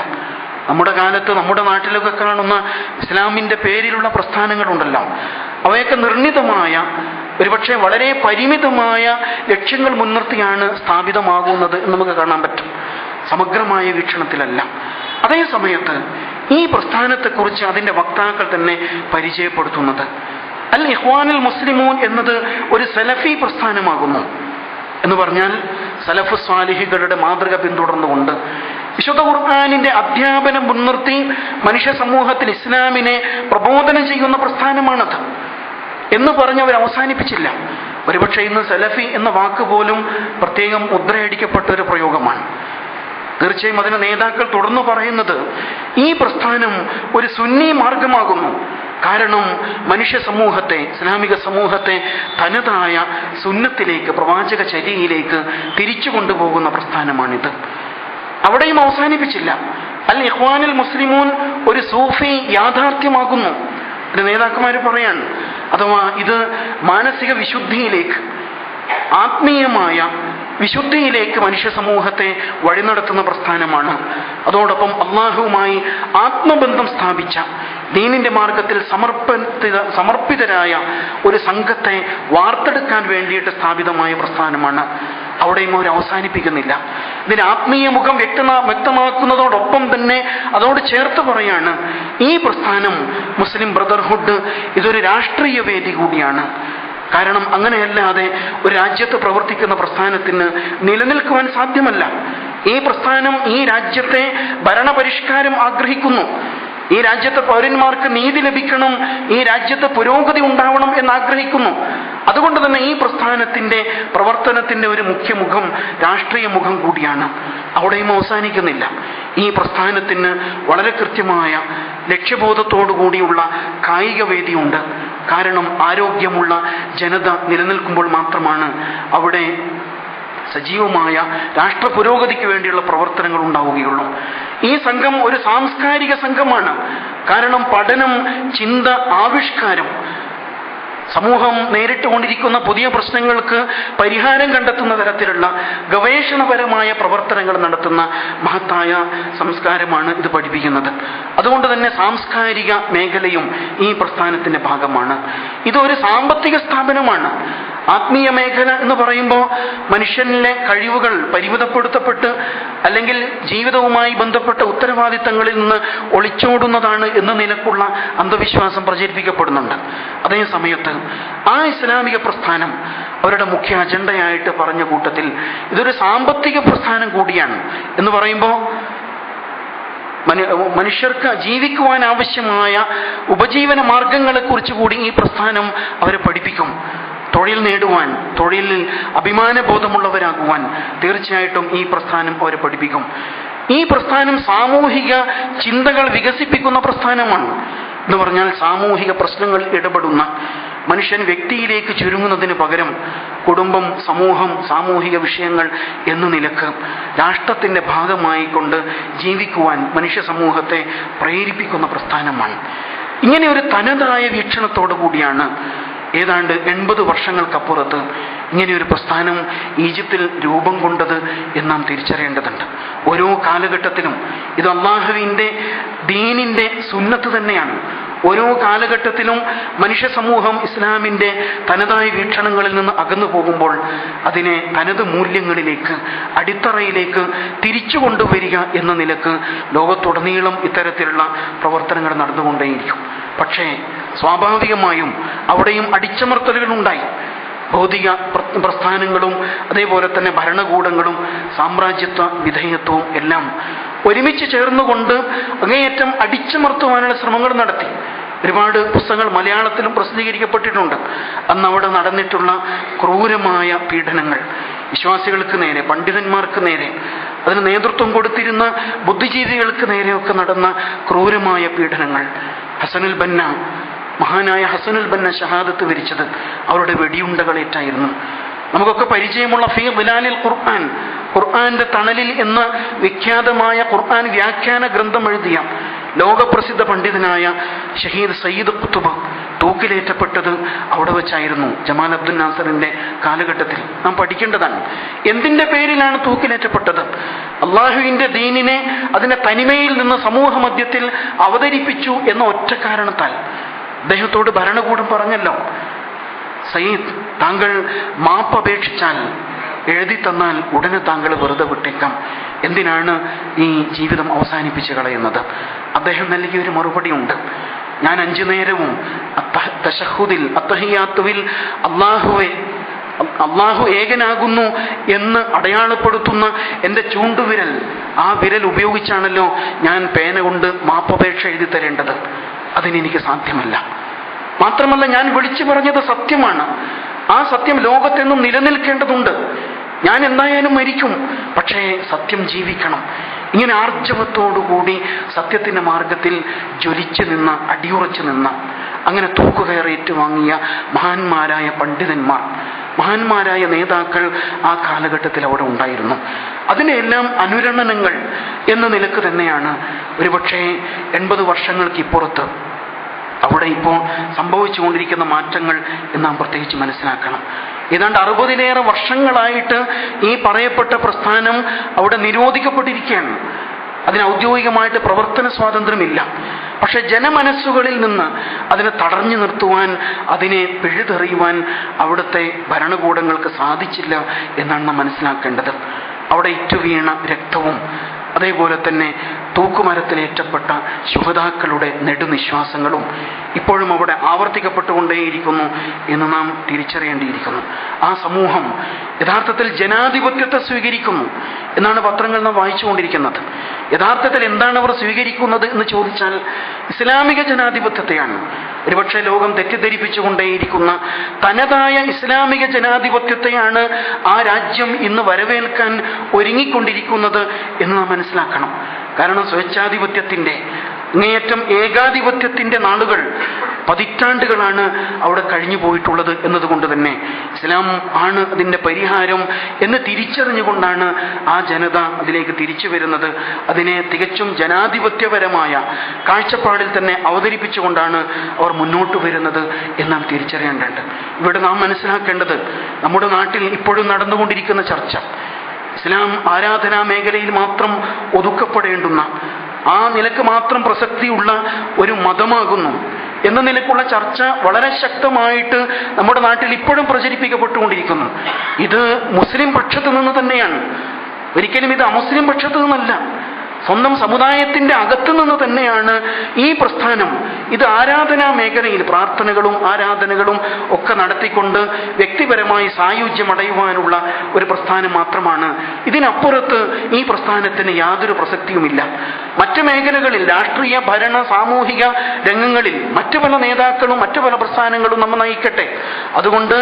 നമ്മുടെ കാലത്ത് നമ്മുടെ നാട്ടിലൊക്കെ കാണുന്ന ഇസ്ലാമിൻ്റെ പേരിലുള്ള പ്രസ്ഥാനങ്ങളുണ്ടല്ലോ, അവയൊക്കെ നിർണിതമായ ഒരുപക്ഷെ വളരെ പരിമിതമായ ലക്ഷ്യങ്ങൾ മുൻനിർത്തിയാണ് സ്ഥാപിതമാകുന്നത് എന്ന് നമുക്ക് കാണാൻ പറ്റും. സമഗ്രമായ വീക്ഷണത്തിലല്ല. അതേ സമയത്ത് ഈ പ്രസ്ഥാനത്തെക്കുറിച്ച് അതിൻ്റെ വക്താക്കൾ തന്നെ പരിചയപ്പെടുത്തുന്നത് അൽ ഇഖ്വാനുൽ മുസ്ലിമൂൻ എന്നത് ഒരു സലഫി പ്രസ്ഥാനമാകുന്നു എന്ന് പറഞ്ഞാൽ സലഫ് സ്വാലിഹികളുടെ മാതൃക പിന്തുടർന്നുകൊണ്ട് വിശുദ്ധ ഖുർആനിന്റെ അധ്യാപനം മുൻനിർത്തി മനുഷ്യ സമൂഹത്തിൽ ഇസ്ലാമിനെ പ്രബോധനം ചെയ്യുന്ന പ്രസ്ഥാനമാണത് എന്ന് പറഞ്ഞവർ അവസാനിപ്പിച്ചില്ല. ഒരുപക്ഷെ ഇന്ന് സലഫി എന്ന വാക്ക് പോലും പ്രത്യേകം മുദ്രയടിക്കപ്പെട്ട ഒരു പ്രയോഗമാണ്. തീർച്ചയായും അതിന് നേതാക്കൾ തുടർന്ന് പറയുന്നത് ഈ പ്രസ്ഥാനം ഒരു സുന്നി മാർഗമാകുന്നു. കാരണം മനുഷ്യ സമൂഹത്തെ, ഇസ്ലാമിക സമൂഹത്തെ തനതായ സുന്നത്തിലേക്ക്, പ്രവാചക ചര്യയിലേക്ക് തിരിച്ചു കൊണ്ടുപോകുന്ന പ്രസ്ഥാനമാണിത്. അവിടെയും അവസാനിപ്പിച്ചില്ല. അൽ ഇഖ്വാനുൽ മുസ്ലിമൂൻ ഒരു സൂഫി യാഥാർത്ഥ്യമാകുന്നു. നേതാക്കന്മാർ പറയാണ്, അഥവാ ഇത് മാനസിക വിശുദ്ധിയിലേക്ക്, ആത്മീയമായ വിശുദ്ധിയിലേക്ക് മനുഷ്യ സമൂഹത്തെ വഴി നടത്തുന്ന പ്രസ്ഥാനമാണ്. അതോടൊപ്പം അള്ളാഹുവുമായി ആത്മബന്ധം സ്ഥാപിച്ച, ദീനിന്റെ മാർഗത്തിൽ സമർപ്പിതരായ ഒരു സംഘത്തെ വാർത്തെടുക്കാൻ വേണ്ടിയിട്ട് സ്ഥാപിതമായ പ്രസ്ഥാനമാണ്. അവിടെയും അവർ അവസാനിപ്പിക്കുന്നില്ല. ഇതിന് ആത്മീയ മുഖം വ്യക്തമാക്കുന്നതോടൊപ്പം തന്നെ അതോട് ചേർത്ത് പറയാണ്, ഈ പ്രസ്ഥാനം മുസ്ലിം ബ്രദർഹുഡ് ഇതൊരു രാഷ്ട്രീയ വേദി കൂടിയാണ്. കാരണം അങ്ങനെയല്ലാതെ ഒരു രാജ്യത്ത് പ്രവർത്തിക്കുന്ന പ്രസ്ഥാനത്തിന് നിലനിൽക്കുവാൻ സാധ്യമല്ല. ഈ പ്രസ്ഥാനം ഈ രാജ്യത്തെ ഭരണപരിഷ്കാരം ആഗ്രഹിക്കുന്നു. ഈ രാജ്യത്തെ പൗരന്മാർക്ക് നീതി ലഭിക്കണം, ഈ രാജ്യത്ത് പുരോഗതി ഉണ്ടാവണം എന്നാഗ്രഹിക്കുന്നു. അതുകൊണ്ട് തന്നെ ഈ പ്രസ്ഥാനത്തിന്റെ പ്രവർത്തനത്തിന്റെ ഒരു മുഖ്യമുഖം രാഷ്ട്രീയ മുഖം കൂടിയാണ്. അവിടെയും അവസാനിക്കുന്നില്ല. ഈ പ്രസ്ഥാനത്തിന് വളരെ കൃത്യമായ ലക്ഷ്യബോധത്തോടു കൂടിയുള്ള കായിക വേദിയുണ്ട്. കാരണം ആരോഗ്യമുള്ള ജനത നിലനിൽക്കുമ്പോൾ മാത്രമാണ് അവിടെ സജീവമായ രാഷ്ട്ര പുരോഗതിക്ക് വേണ്ടിയുള്ള പ്രവർത്തനങ്ങൾ ഉണ്ടാവുകയുള്ളൂ. ഈ സംഘം ഒരു സാംസ്കാരിക സംഘമാണ്. കാരണം പഠനം, ചിന്ത, ആവിഷ്കാരം, സമൂഹം നേരിട്ടുകൊണ്ടിരിക്കുന്ന പുതിയ പ്രശ്നങ്ങൾക്ക് പരിഹാരം കണ്ടെത്തുന്ന തരത്തിലുള്ള ഗവേഷണപരമായ പ്രവർത്തനങ്ങൾ നടത്തുന്ന മഹത്തായ സംസ്കാരമാണ് ഇത് പഠിപ്പിക്കുന്നത്. അതുകൊണ്ട് തന്നെ സാംസ്കാരിക മേഖലയും ഈ പ്രസ്ഥാനത്തിന്റെ ഭാഗമാണ്. ഇതൊരു സാമ്പത്തിക സ്ഥാപനമാണ്. ആത്മീയ മേഖല എന്ന് പറയുമ്പോൾ മനുഷ്യനിലെ കഴിവുകൾ പരിമിതപ്പെടുത്തപ്പെട്ട് അല്ലെങ്കിൽ ജീവിതവുമായി ബന്ധപ്പെട്ട ഉത്തരവാദിത്തങ്ങളിൽ നിന്ന് ഒളിച്ചോടുന്നതാണ് എന്ന നിലക്കുള്ള അന്ധവിശ്വാസം പ്രചരിപ്പിക്കപ്പെടുന്നുണ്ട്. അതേ സമയത്ത് ആ ഇസ്ലാമിക പ്രസ്ഥാനം അവരുടെ മുഖ്യ അജണ്ടയായിട്ട് പറഞ്ഞ കൂട്ടത്തിൽ ഇതൊരു സാമ്പത്തിക പ്രസ്ഥാനം കൂടിയാണ് എന്ന് പറയുമ്പോൾ മനുഷ്യർക്ക് ജീവിക്കുവാൻ ആവശ്യമായ ഉപജീവന മാർഗങ്ങളെക്കുറിച്ച് കൂടി ഈ പ്രസ്ഥാനം അവരെ പഠിപ്പിക്കും. തൊഴിൽ നേടുവാൻ, തൊഴിലിൽ അഭിമാനബോധമുള്ളവരാകുവാൻ തീർച്ചയായിട്ടും ഈ പ്രസ്ഥാനം അവരെ പഠിപ്പിക്കും. ഈ പ്രസ്ഥാനം സാമൂഹിക ചിന്തകൾ വികസിപ്പിക്കുന്ന പ്രസ്ഥാനമാണ് എന്ന് പറഞ്ഞാൽ സാമൂഹിക പ്രശ്നങ്ങൾ ഇടപെടുന്ന, മനുഷ്യൻ വ്യക്തിയിലേക്ക് ചുരുങ്ങുന്നതിന് പകരം കുടുംബം, സമൂഹം, സാമൂഹിക വിഷയങ്ങൾ എന്ന നിലക്ക് രാഷ്ട്രത്തിന്റെ ഭാഗമായി കൊണ്ട് ജീവിക്കുവാൻ മനുഷ്യ സമൂഹത്തെ പ്രേരിപ്പിക്കുന്ന പ്രസ്ഥാനമാണ്. ഇങ്ങനെ ഒരു തനതായ വീക്ഷണത്തോടു കൂടിയാണ് ഏതാണ്ട് 80 വർഷങ്ങൾക്കപ്പുറത്ത് ഇങ്ങനെയൊരു പ്രസ്ഥാനം ഈജിപ്തിൽ രൂപം കൊണ്ടത് എന്ന് നാം തിരിച്ചറിയേണ്ടതുണ്ട്. ഓരോ കാലഘട്ടത്തിലും ഇത് അള്ളാഹുവിൻ്റെ ദീനിന്റെ സുന്നത്ത് തന്നെയാണ്. ഓരോ കാലഘട്ടത്തിലും മനുഷ്യ സമൂഹം ഇസ്ലാമിന്റെ തനതായ വീക്ഷണങ്ങളിൽ നിന്ന് അകന്നു പോകുമ്പോൾ അതിനെ തനത് മൂല്യങ്ങളിലേക്ക്, അടിത്തറയിലേക്ക് തിരിച്ചു കൊണ്ടുവരിക എന്ന നിലക്ക് ലോകത്തുടനീളം ഇത്തരത്തിലുള്ള പ്രവർത്തനങ്ങൾ നടന്നുകൊണ്ടേയിരിക്കും. പക്ഷേ സ്വാഭാവികമായും അവിടെയും അടിച്ചമർത്തലുകൾ ഉണ്ടായി. ഭൗതിക പ്രസ്ഥാനങ്ങളും അതേപോലെ തന്നെ ഭരണകൂടങ്ങളും സാമ്രാജ്യത്വ വിധേയത്വവും എല്ലാം ഒരുമിച്ച് ചേർന്നുകൊണ്ട് അങ്ങേയറ്റം അടിച്ചമർത്തുവാനുള്ള ശ്രമങ്ങൾ നടത്തി. ഒരുപാട് പുസ്തകങ്ങൾ മലയാളത്തിലും പ്രസിദ്ധീകരിക്കപ്പെട്ടിട്ടുണ്ട്. അന്ന് അവിടെ നടന്നിട്ടുള്ള ക്രൂരമായ പീഡനങ്ങൾ, വിശ്വാസികൾക്ക് നേരെ, പണ്ഡിതന്മാർക്ക് നേരെ, അതിന് നേതൃത്വം കൊടുത്തിരുന്ന ബുദ്ധിജീവികൾക്ക് നേരെയൊക്കെ നടന്ന ക്രൂരമായ പീഡനങ്ങൾ. ഹസനുൽ ബന്ന, മഹാനായ ഹസനുൽ ബന്ന ഷഹാദത്ത് വരിച്ചത് അവരുടെ വെടിയുണ്ടകളേറ്റായിരുന്നു. നമുക്കൊക്കെ പരിചയമുള്ള ഫീ ദിലാലിൽ ഖുർആൻ, ഖുർആന്റെ തണലിൽ എന്ന വിഖ്യാതമായ ഖുർആൻ വ്യാഖ്യാന ഗ്രന്ഥം എഴുതിയ ലോകപ്രസിദ്ധ പണ്ഡിതനായ ഷഹീദ് സയ്യിദ് ഖുത്ബ് തൂക്കിലേറ്റപ്പെട്ടത് അവിടെ വെച്ചായിരുന്നു. ജമാൽ അബ്ദുൽ നാസറിന്റെ കാലഘട്ടത്തിൽ നാം പഠിക്കേണ്ടതാണ്. എന്തിന്റെ പേരിലാണ് തൂക്കിലേറ്റപ്പെട്ടത്? അള്ളാഹുവിന്റെ ദീനിനെ അതിന്റെ തനിമയിൽ നിന്ന് സമൂഹ മധ്യത്തിൽ അവതരിപ്പിച്ചു എന്ന ഒറ്റ കാരണത്താൽ. അദ്ദേഹത്തോട് ഭരണകൂടം പറഞ്ഞല്ലോ, സയ്യിദ്, താങ്കൾ മാപ്പപേക്ഷിച്ചാൽ എഴുതി തന്നാൽ ഉടനെ താങ്കൾ വെറുതെ വിട്ടേക്കാം, എന്തിനാണ് ഈ ജീവിതം അവസാനിപ്പിച്ച് കളയുന്നത്? അദ്ദേഹം നൽകിയ ഒരു മറുപടി ഉണ്ട്. ഞാൻ 5 നേരവും തശഹുദിൽ അത്തഹിയാത്തുവിൽ അള്ളാഹു ഏകനാകുന്നു എന്ന് അടയാളപ്പെടുത്തുന്ന എൻ്റെ ചൂണ്ടുവിരൽ, ആ വിരൽ ഉപയോഗിച്ചാണല്ലോ ഞാൻ പേന കൊണ്ട് മാപ്പപേക്ഷ എഴുതി തരേണ്ടത്. അതിനെനിക്ക് സാധ്യമല്ല. മാത്രമല്ല, ഞാൻ വിളിച്ചു പറഞ്ഞത് സത്യമാണ്. ആ സത്യം ലോകത്തെന്നും നിലനിൽക്കേണ്ടതുണ്ട്. ഞാൻ എന്തായാലും മരിക്കും, പക്ഷേ സത്യം ജീവിക്കണം. ഇങ്ങനെ ആർജവത്തോടുകൂടി സത്യത്തിൻ്റെ മാർഗത്തിൽ ജ്വലിച്ചു നിന്ന, അടിയുറച്ചു നിന്ന, അങ്ങനെ തൂക്കുകയറേറ്റ് വാങ്ങിയ മഹാന്മാരായ പണ്ഡിതന്മാർ, മഹാന്മാരായ നേതാക്കൾ ആ കാലഘട്ടത്തിൽ അവിടെ ഉണ്ടായിരുന്നു. അതിനെല്ലാം അനുരണനങ്ങൾ എന്ന നിലക്ക് തന്നെയാണ് ഒരുപക്ഷെ 80 വർഷങ്ങൾക്ക് ഇപ്പുറത്ത് അവിടെ ഇപ്പോൾ സംഭവിച്ചുകൊണ്ടിരിക്കുന്ന മാറ്റങ്ങൾ എന്ന് നാം പ്രത്യേകിച്ച് മനസ്സിലാക്കണം. ഏതാണ്ട് 60-ലേറെ വർഷങ്ങളായിട്ട് ഈ പറയപ്പെട്ട പ്രസ്ഥാനം അവിടെ നിരോധിക്കപ്പെട്ടിരിക്കുകയാണ്. അതിന് ഔദ്യോഗികമായിട്ട് പ്രവർത്തന സ്വാതന്ത്ര്യമില്ല. പക്ഷെ ജനമനസ്സുകളിൽ നിന്ന് അതിനെ തടഞ്ഞു നിർത്തുവാൻ, അതിനെ പിഴുതെറിയുവാൻ അവിടുത്തെ ഭരണകൂടങ്ങൾക്ക് സാധിച്ചില്ല എന്നാണ് നാം മനസ്സിലാക്കേണ്ടത്. അവിടെ ഇറ്റുവീണ രക്തവും അതേപോലെ തന്നെ തൂക്കുമരത്തിലേറ്റപ്പെട്ട ശുഹദാക്കളുടെ നെടുനിശ്വാസങ്ങളും ഇപ്പോഴും അവിടെ ആവർത്തിക്കപ്പെട്ടുകൊണ്ടേയിരിക്കുന്നു എന്ന് നാം തിരിച്ചറിയേണ്ടിയിരിക്കുന്നു. ആ സമൂഹം യഥാർത്ഥത്തിൽ ജനാധിപത്യത്തെ സ്വീകരിക്കുന്നു എന്നാണ് പത്രങ്ങൾ നാം വായിച്ചുകൊണ്ടിരിക്കുന്നത്. യഥാർത്ഥത്തിൽ എന്താണ് അവർ സ്വീകരിക്കുന്നത് എന്ന് ചോദിച്ചാൽ ഇസ്ലാമിക ജനാധിപത്യത്തെയാണ്. ഒരുപക്ഷെ ലോകം തെറ്റിദ്ധരിപ്പിച്ചുകൊണ്ടേയിരിക്കുന്ന തനതായ ഇസ്ലാമിക ജനാധിപത്യത്തെയാണ് ആ രാജ്യം ഇന്ന് വരവേൽക്കാൻ ഒരുങ്ങിക്കൊണ്ടിരിക്കുന്നത് എന്ന് നാം മനസ്സിലാക്കണം. കാരണം സ്വേച്ഛാധിപത്യത്തിൻ്റെ, അങ്ങേയറ്റം ഏകാധിപത്യത്തിൻ്റെ നാളുകൾ, പതിറ്റാണ്ടുകളാണ് അവിടെ കഴിഞ്ഞു പോയിട്ടുള്ളത് എന്നതുകൊണ്ട് തന്നെ ഇസ്ലാം ആണ് അതിൻ്റെ പരിഹാരം എന്ന് തിരിച്ചറിഞ്ഞുകൊണ്ടാണ് ആ ജനത അതിലേക്ക് തിരിച്ചു വരുന്നത്. അതിനെ തികച്ചും ജനാധിപത്യപരമായ കാഴ്ചപ്പാടിൽ തന്നെ അവതരിപ്പിച്ചുകൊണ്ടാണ് അവർ മുന്നോട്ട് വരുന്നത് എന്ന് നാം തിരിച്ചറിയേണ്ടതുണ്ട്. ഇവിടെ നാം മനസ്സിലാക്കേണ്ടത്, നമ്മുടെ നാട്ടിൽ ഇപ്പോഴും നടന്നുകൊണ്ടിരിക്കുന്ന ചർച്ച ഇസ്ലാം ആരാധനാ മേഖലയിൽ മാത്രം ഒതുക്കപ്പെടേണ്ടുന്ന, ആ നിലക്ക് മാത്രം പ്രസക്തിയുള്ള ഒരു മതമാകുന്നു എന്ന നിലക്കുള്ള ചർച്ച വളരെ ശക്തമായിട്ട് നമ്മുടെ നാട്ടിൽ ഇപ്പോഴും പ്രചരിപ്പിക്കപ്പെട്ടുകൊണ്ടിരിക്കുന്നു. ഇത് മുസ്ലിം പക്ഷത്തു നിന്ന് തന്നെയാണ്, ഒരിക്കലും ഇത് അമുസ്ലിം പക്ഷത്തു നിന്നല്ല. സ്വന്തം സമുദായത്തിൻ്റെ അകത്തു നിന്ന് തന്നെയാണ് ഈ പ്രസ്ഥാനം. ഇത് ആരാധനാ മേഖലയിൽ പ്രാർത്ഥനകളും ആരാധനകളും ഒക്കെ നടത്തിക്കൊണ്ട് വ്യക്തിപരമായി സായുജ്യമടയുവാനുള്ള ഒരു പ്രസ്ഥാനം മാത്രമാണ്. ഇതിനപ്പുറത്ത് ഈ പ്രസ്ഥാനത്തിന് യാതൊരു പ്രസക്തിയുമില്ല. മറ്റ് മേഖലകളിൽ, രാഷ്ട്രീയ, ഭരണ, സാമൂഹിക രംഗങ്ങളിൽ മറ്റു പല നേതാക്കളും മറ്റു പല പ്രസ്ഥാനങ്ങളും നമ്മെ നയിക്കട്ടെ. അതുകൊണ്ട്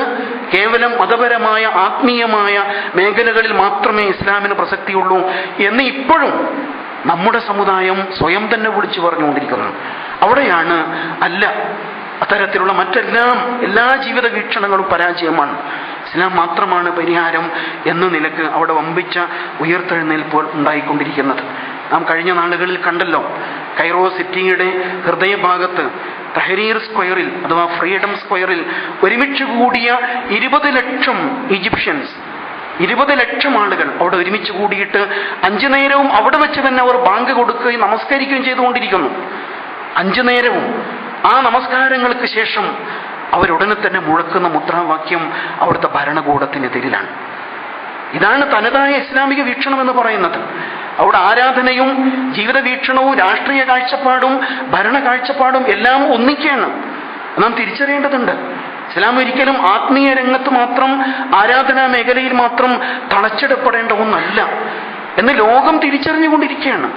കേവലം മതപരമായ ആത്മീയമായ മേഖലകളിൽ മാത്രമേ ഇസ്ലാമിന് പ്രസക്തിയുള്ളൂ എന്ന് ഇപ്പോഴും നമ്മുടെ സമുദായം സ്വയം തന്നെ വിളിച്ചു പറഞ്ഞുകൊണ്ടിരിക്കുന്നു. അവിടെയാണ് അല്ല, അത്തരത്തിലുള്ള എല്ലാ ജീവിത വീക്ഷണങ്ങളും പരാജയമാണ്, ഇസ്ലാം മാത്രമാണ് പരിഹാരം എന്ന നിലക്ക് അവിടെ വമ്പിച്ച ഉയർത്തെഴുന്നേൽപ്പ് ഉണ്ടായിക്കൊണ്ടിരിക്കുന്നത്. നാം കഴിഞ്ഞ നാളുകളിൽ കണ്ടല്ലോ, കൈറോ സിറ്റിയുടെ ഹൃദയഭാഗത്ത് തഹരീർ സ്ക്വയറിൽ അഥവാ ഫ്രീഡം സ്ക്വയറിൽ ഒരുമിച്ച് കൂടിയ 20 ലക്ഷം ഈജിപ്ഷ്യൻസ്, 20 ലക്ഷം ആളുകൾ അവിടെ ഒരുമിച്ച് കൂടിയിട്ട് 5 നേരവും അവിടെ വെച്ച് തന്നെ അവർ ബാങ്ക് കൊടുക്കുകയും നമസ്കരിക്കുകയും ചെയ്തുകൊണ്ടിരിക്കുന്നു. 5 നേരവും ആ നമസ്കാരങ്ങൾക്ക് ശേഷം അവരുടനെ തന്നെ മുഴക്കുന്ന മുദ്രാവാക്യം അവിടുത്തെ ഭരണകൂടത്തിനെതിരിലാണ്. ഇതാണ് തനതായ ഇസ്ലാമിക വീക്ഷണം എന്ന് പറയുന്നത്. അവിടെ ആരാധനയും ജീവിത വീക്ഷണവും രാഷ്ട്രീയ കാഴ്ചപ്പാടും ഭരണ കാഴ്ചപ്പാടും എല്ലാം ഒന്നിക്കുകയാണ്. നാം തിരിച്ചറിയേണ്ടതുണ്ട്. ഇസ്ലാം ഒരിക്കലും ആത്മീയ രംഗത്ത് മാത്രം, ആരാധനാ മേഖലയിൽ മാത്രം തളച്ചിടപ്പെടേണ്ട ഒന്നല്ല എന്ന് ലോകം തിരിച്ചറിഞ്ഞുകൊണ്ടിരിക്കുകയാണ്.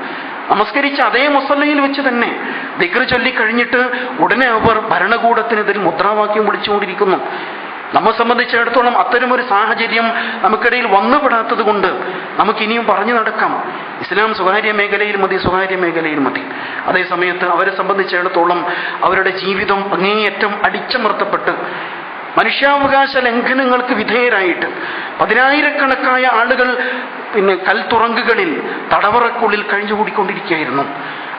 നമസ്കരിച്ച അതേ മുസല്ലയിൽ വെച്ച് തന്നെ ദിക്ർ ചൊല്ലിക്കഴിഞ്ഞിട്ട് ഉടനെ അവർ ഭരണകൂടത്തിനെതിരെ മുദ്രാവാക്യം വിളിച്ചുകൊണ്ടിരിക്കുന്നു. നമ്മെ സംബന്ധിച്ചിടത്തോളം അത്തരമൊരു സാഹചര്യം നമുക്കിടയിൽ വന്നുപെടാത്തത് കൊണ്ട് നമുക്കിനിയും പറഞ്ഞു നടക്കാം. ഇസ്ലാം സ്വകാര്യ മേഖലയിൽ മതി, സ്വകാര്യ മേഖലയിൽ മതി. അതേസമയത്ത് അവരെ സംബന്ധിച്ചിടത്തോളം അവരുടെ ജീവിതം അങ്ങേയറ്റം അടിച്ചമർത്തപ്പെട്ട് മനുഷ്യാവകാശ ലംഘനങ്ങൾക്ക് വിധേയരായിട്ട് 10,000-കണക്കായ ആളുകൾ കൽത്തുറങ്കുകളിൽ, തടവറക്കുള്ളിൽ കഴിഞ്ഞുകൂടിക്കൊണ്ടിരിക്കുകയായിരുന്നു.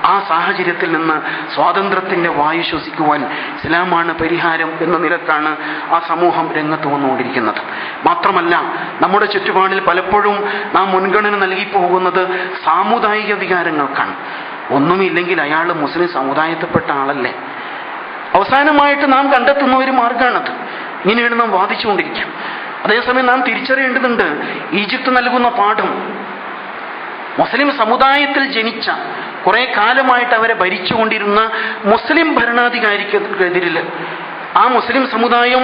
ആ സാഹചര്യത്തിൽ നിന്ന് സ്വാതന്ത്ര്യത്തിൻ്റെ വായു ശ്വസിക്കുവാൻ ഇസ്ലാമാണ് പരിഹാരം എന്ന നിലക്കാണ് ആ സമൂഹം രംഗത്ത് വന്നുകൊണ്ടിരിക്കുന്നത്. മാത്രമല്ല, നമ്മുടെ ചുറ്റുപാടിൽ പലപ്പോഴും നാം മുൻഗണന നൽകി പോകുന്നത് സാമുദായിക വികാരങ്ങൾക്കാണ്. ഒന്നുമില്ലെങ്കിൽ അയാൾ മുസ്ലിം സമുദായത്തിൽപ്പെട്ട ആളല്ലേ. അവസാനമായിട്ട് നാം കണ്ടെത്തുന്ന ഒരു മാർഗമാണത്. ഇങ്ങനെയാണ് നാം വാദിച്ചുകൊണ്ടിരിക്കുക. അതേസമയം നാം തിരിച്ചറിയേണ്ടതുണ്ട്, ഈജിപ്ത് നൽകുന്ന പാഠം മുസ്ലിം സമുദായത്തിൽ ജനിച്ച കുറെ കാലമായിട്ട് അവരെ ഭരിച്ചുകൊണ്ടിരുന്ന മുസ്ലിം ഭരണാധികാരിക്കെതിരിൽ ആ മുസ്ലിം സമുദായം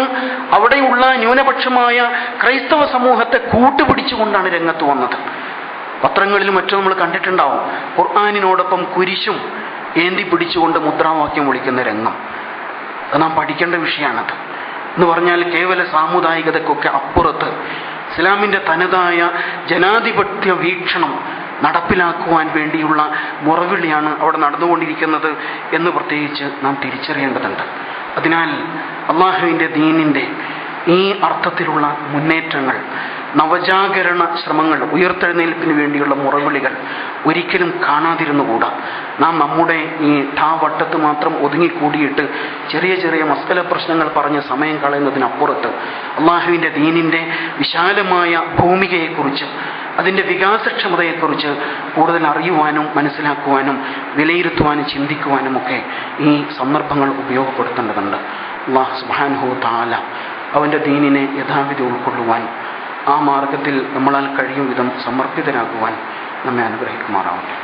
അവിടെയുള്ള ന്യൂനപക്ഷമായ ക്രൈസ്തവ സമൂഹത്തെ കൂട്ടുപിടിച്ചുകൊണ്ടാണ് രംഗത്ത് വന്നത്. പത്രങ്ങളിലും മറ്റും നമ്മൾ കണ്ടിട്ടുണ്ടാവും, ഖുർആനിനോടൊപ്പം കുരിശും ഏന്തി പിടിച്ചുകൊണ്ട് മുദ്രാവാക്യം വിളിക്കുന്ന രംഗം. അത് നാം പഠിക്കേണ്ട വിഷയമാണത്. എന്ന് പറഞ്ഞാൽ കേവല സാമുദായികതയ്ക്കൊക്കെ അപ്പുറത്ത് ഇസ്ലാമിൻ്റെ തനതായ ജനാധിപത്യ വീക്ഷണം നടപ്പിലാക്കുവാൻ വേണ്ടിയുള്ള മുറവിളിയാണ് അവിടെ നടന്നുകൊണ്ടിരിക്കുന്നത് എന്ന് പ്രത്യേകിച്ച് നാം തിരിച്ചറിയേണ്ടതുണ്ട്. അതിനാൽ അള്ളാഹുവിൻ്റെ ദീനിൻ്റെ ഈ അർത്ഥത്തിലുള്ള മുന്നേറ്റങ്ങൾ, നവജാഗരണ ശ്രമങ്ങൾ, ഉയർത്തെഴുന്നേൽപ്പിന് വേണ്ടിയുള്ള മുറവിളികൾ ഒരിക്കലും കാണാതിരുന്നുകൂടാ. നാം നമ്മുടെ ഈ വട്ടത്ത് മാത്രം ഒതുങ്ങിക്കൂടിയിട്ട് ചെറിയ ചെറിയ മസ്കല പ്രശ്നങ്ങൾ പറഞ്ഞ് സമയം കളയുന്നതിനപ്പുറത്ത് അള്ളാഹുവിൻ്റെ ദീനിൻ്റെ വിശാലമായ ഭൂമികയെക്കുറിച്ച്, അതിൻ്റെ വികാസക്ഷമതയെക്കുറിച്ച് കൂടുതൽ അറിയുവാനും മനസ്സിലാക്കുവാനും വിലയിരുത്തുവാനും ചിന്തിക്കുവാനും ഒക്കെ ഈ സന്ദർഭങ്ങൾ ഉപയോഗപ്പെടുത്തേണ്ടതുണ്ട്. അല്ലാഹു സുബ്ഹാനഹു വ തആല അവൻ്റെ ദീനിനെ യഥാവിധി ഉൾക്കൊള്ളുവാൻ, ആ മാർഗത്തിൽ നമ്മളാൽ കഴിയും വിധം സമർപ്പിതരാകുവാൻ നമ്മെ അനുഗ്രഹിക്കുമാറാവട്ടെ.